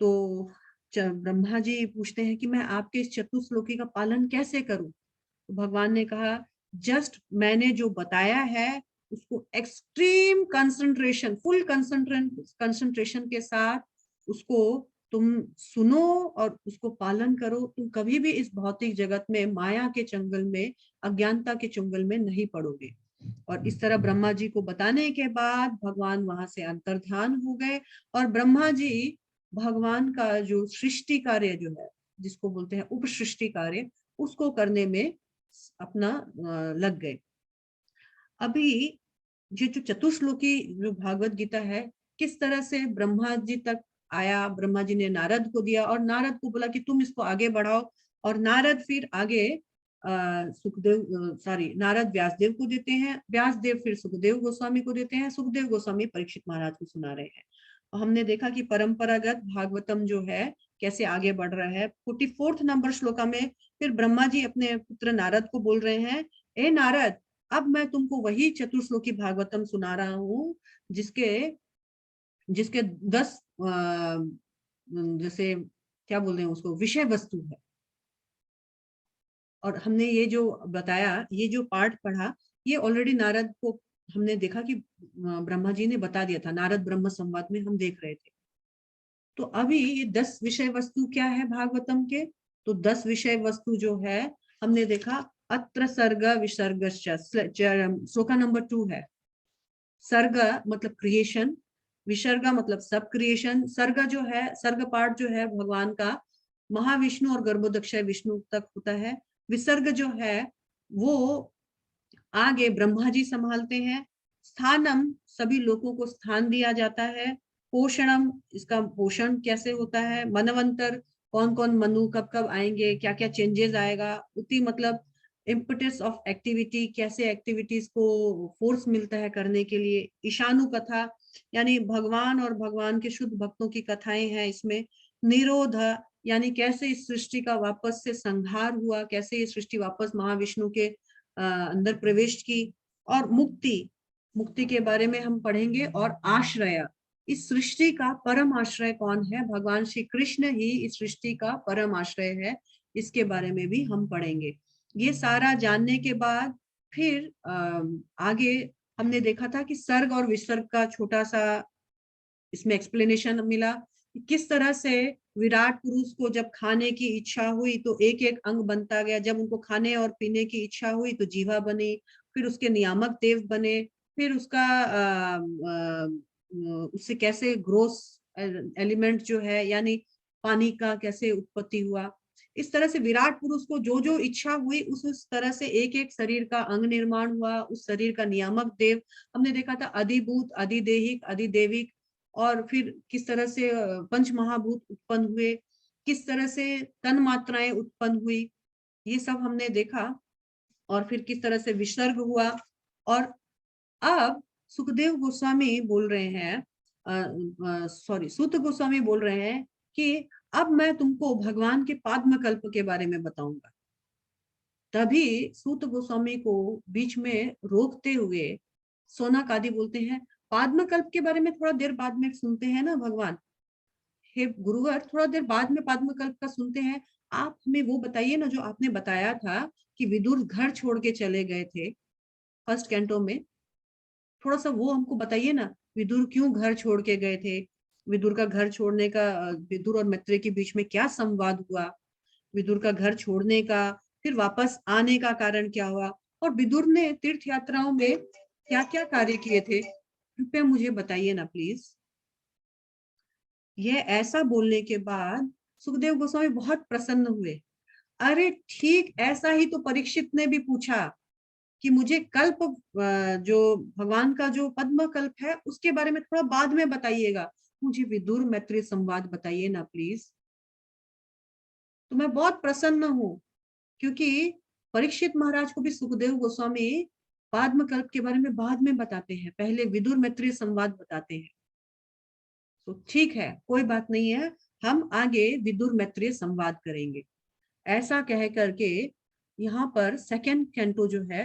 तो ब्रह्मा जी पूछते हैं कि मैं आपके इस चतुश्लोकी का पालन कैसे करूं। तो भगवान ने कहा, जस्ट मैंने जो बताया है उसको एक्सट्रीम कंसंट्रेशन, फुल कंसंट्रेशन के साथ उसको तुम सुनो और उसको पालन करो। तुम कभी भी इस भौतिक जगत में, माया के चंगल में, अज्ञानता के चंगल में नहीं पड़ोगे। और इस तरह ब्रह्मा जी को बताने के बाद भगवान वहां से अंतर्ध्यान हो गए। और ब्रह्मा जी भगवान का जो सृष्टि कार्य जो है, जिसको बोलते हैं उपसृष्टि कार्य, उसको करने में अपना लग गए। अभी ये जो चतुश्लोकी जो भागवत गीता है, किस तरह से ब्रह्मा जी तक आया, ब्रह्मा जी ने नारद को दिया और नारद को बोला कि तुम इसको आगे बढ़ाओ। और नारद फिर आगे नारद व्यासदेव को देते हैं, व्यासदेव फिर सुखदेव गोस्वामी को देते हैं, सुखदेव गोस्वामी परीक्षित महाराज को सुना रहे हैं। और हमने देखा कि परंपरागत भागवतम जो है कैसे आगे बढ़ रहा है। 44 नंबर श्लोका में फिर ब्रह्मा जी अपने पुत्र नारद को बोल रहे हैं, ए नारद, अब मैं तुमको वही चतुर्श्लोकी भागवतम सुना रहा हूँ जिसके जिसके 10 जैसे क्या बोल रहे हैं उसको, विषय वस्तु है। और हमने ये जो बताया, ये जो पार्ट पढ़ा, ये ऑलरेडी नारद को हमने देखा कि ब्रह्मा जी ने बता दिया था, नारद ब्रह्म संवाद में हम देख रहे थे। तो अभी ये 10 विषय वस्तु क्या है भागवतम के, तो 10 विषय वस्तु जो है हमने देखा, अत्र सर्ग विसर्ग, श्लोका नंबर 2 है। सर्ग मतलब क्रिएशन, विसर्ग मतलब सब क्रिएशन। सर्ग जो है, सर्ग पार्ट जो है भगवान का महाविष्णु और गर्भोदक्षय विष्णु तक होता है। विसर्ग जो है वो आगे ब्रह्मा जी संभालते हैं। स्थानम, सभी लोगों को स्थान दिया जाता है। पोषणम, इसका पोषण कैसे होता है। मनवंतर, कौन कौन मनु कब कब आएंगे, क्या क्या चेंजेस आएगा। उति मतलब इम्पटेस ऑफ एक्टिविटी, कैसे एक्टिविटीज को फोर्स मिलता है करने के लिए। ईशानु कथा, यानी भगवान और भगवान के शुद्ध भक्तों की कथाएं हैं इसमें। निरोध, यानी कैसे इस सृष्टि का वापस से संहार हुआ, कैसे ये सृष्टि वापस महाविष्णु के अंदर प्रवेश की। और मुक्ति, मुक्ति के बारे में हम पढ़ेंगे। और आश्रय, इस सृष्टि का परम आश्रय कौन है, भगवान श्री कृष्ण ही इस सृष्टि का परम आश्रय है, इसके बारे में भी हम पढ़ेंगे। ये सारा जानने के बाद फिर आगे हमने देखा था कि सर्ग और विसर्ग का छोटा सा इसमें एक्सप्लेनेशन मिला। किस तरह से विराट पुरुष को जब खाने की इच्छा हुई तो एक एक अंग बनता गया, जब उनको खाने और पीने की इच्छा हुई तो जीवा बनी, फिर उसके नियामक देव बने, फिर उसका उससे कैसे ग्रोस एलिमेंट जो है यानी पानी का कैसे उत्पत्ति हुआ। इस तरह से विराट पुरुष को जो जो इच्छा हुई उस तरह से एक एक शरीर का अंग निर्माण हुआ, उस शरीर का नियामक देव हमने देखा था, अधिभूत, अधिदेहिक, अधिदेविक। और फिर किस तरह से पंच महाभूत उत्पन्न हुए, किस तरह से तन मात्राएं उत्पन्न हुई, ये सब हमने देखा। और फिर किस तरह से विसर्ग हुआ। और अब सुखदेव गोस्वामी बोल रहे हैं, सॉरी सूत गोस्वामी बोल रहे हैं कि अब मैं तुमको भगवान के पाद्मकल्प के बारे में बताऊंगा। तभी सूत गोस्वामी को बीच में रोकते हुए सोनक आदि बोलते हैं, पाद्मकल्प के बारे में थोड़ा देर बाद में सुनते हैं ना भगवान, हे गुरुवर थोड़ा देर बाद में पाद्मकल्प का सुनते हैं। आप हमें वो बताइए ना जो आपने बताया था कि विदुर घर छोड़ के चले गए थे फर्स्ट कैंटो में, थोड़ा सा वो हमको बताइए ना, विदुर क्यों घर छोड़ के गए थे, विदुर का घर छोड़ने का, विदुर और मैत्रेय के बीच में क्या संवाद हुआ, विदुर का घर छोड़ने का फिर वापस आने का कारण क्या हुआ, और विदुर ने तीर्थ यात्राओं में क्या क्या कार्य किए थे, कृपया मुझे बताइए ना प्लीज। यह ऐसा बोलने के बाद सुखदेव गोस्वामी बहुत प्रसन्न हुए। अरे ठीक ऐसा ही तो परीक्षित ने भी पूछा कि मुझे कल्प, जो भगवान का जो पद्म कल्प है उसके बारे में थोड़ा बाद में बताइएगा, मुझे विदुर मैत्रेय संवाद बताइए ना प्लीज। तो मैं बहुत प्रसन्न हूँ क्योंकि परीक्षित महाराज को भी सुखदेव गोस्वामी पद्म कल्प के बारे में बाद में बताते हैं, पहले विदुर मैत्रेय संवाद बताते हैं। तो ठीक है, कोई बात नहीं है, हम आगे विदुर मैत्रेय संवाद करेंगे। ऐसा कह करके यहाँ पर सेकंड कैंटो जो है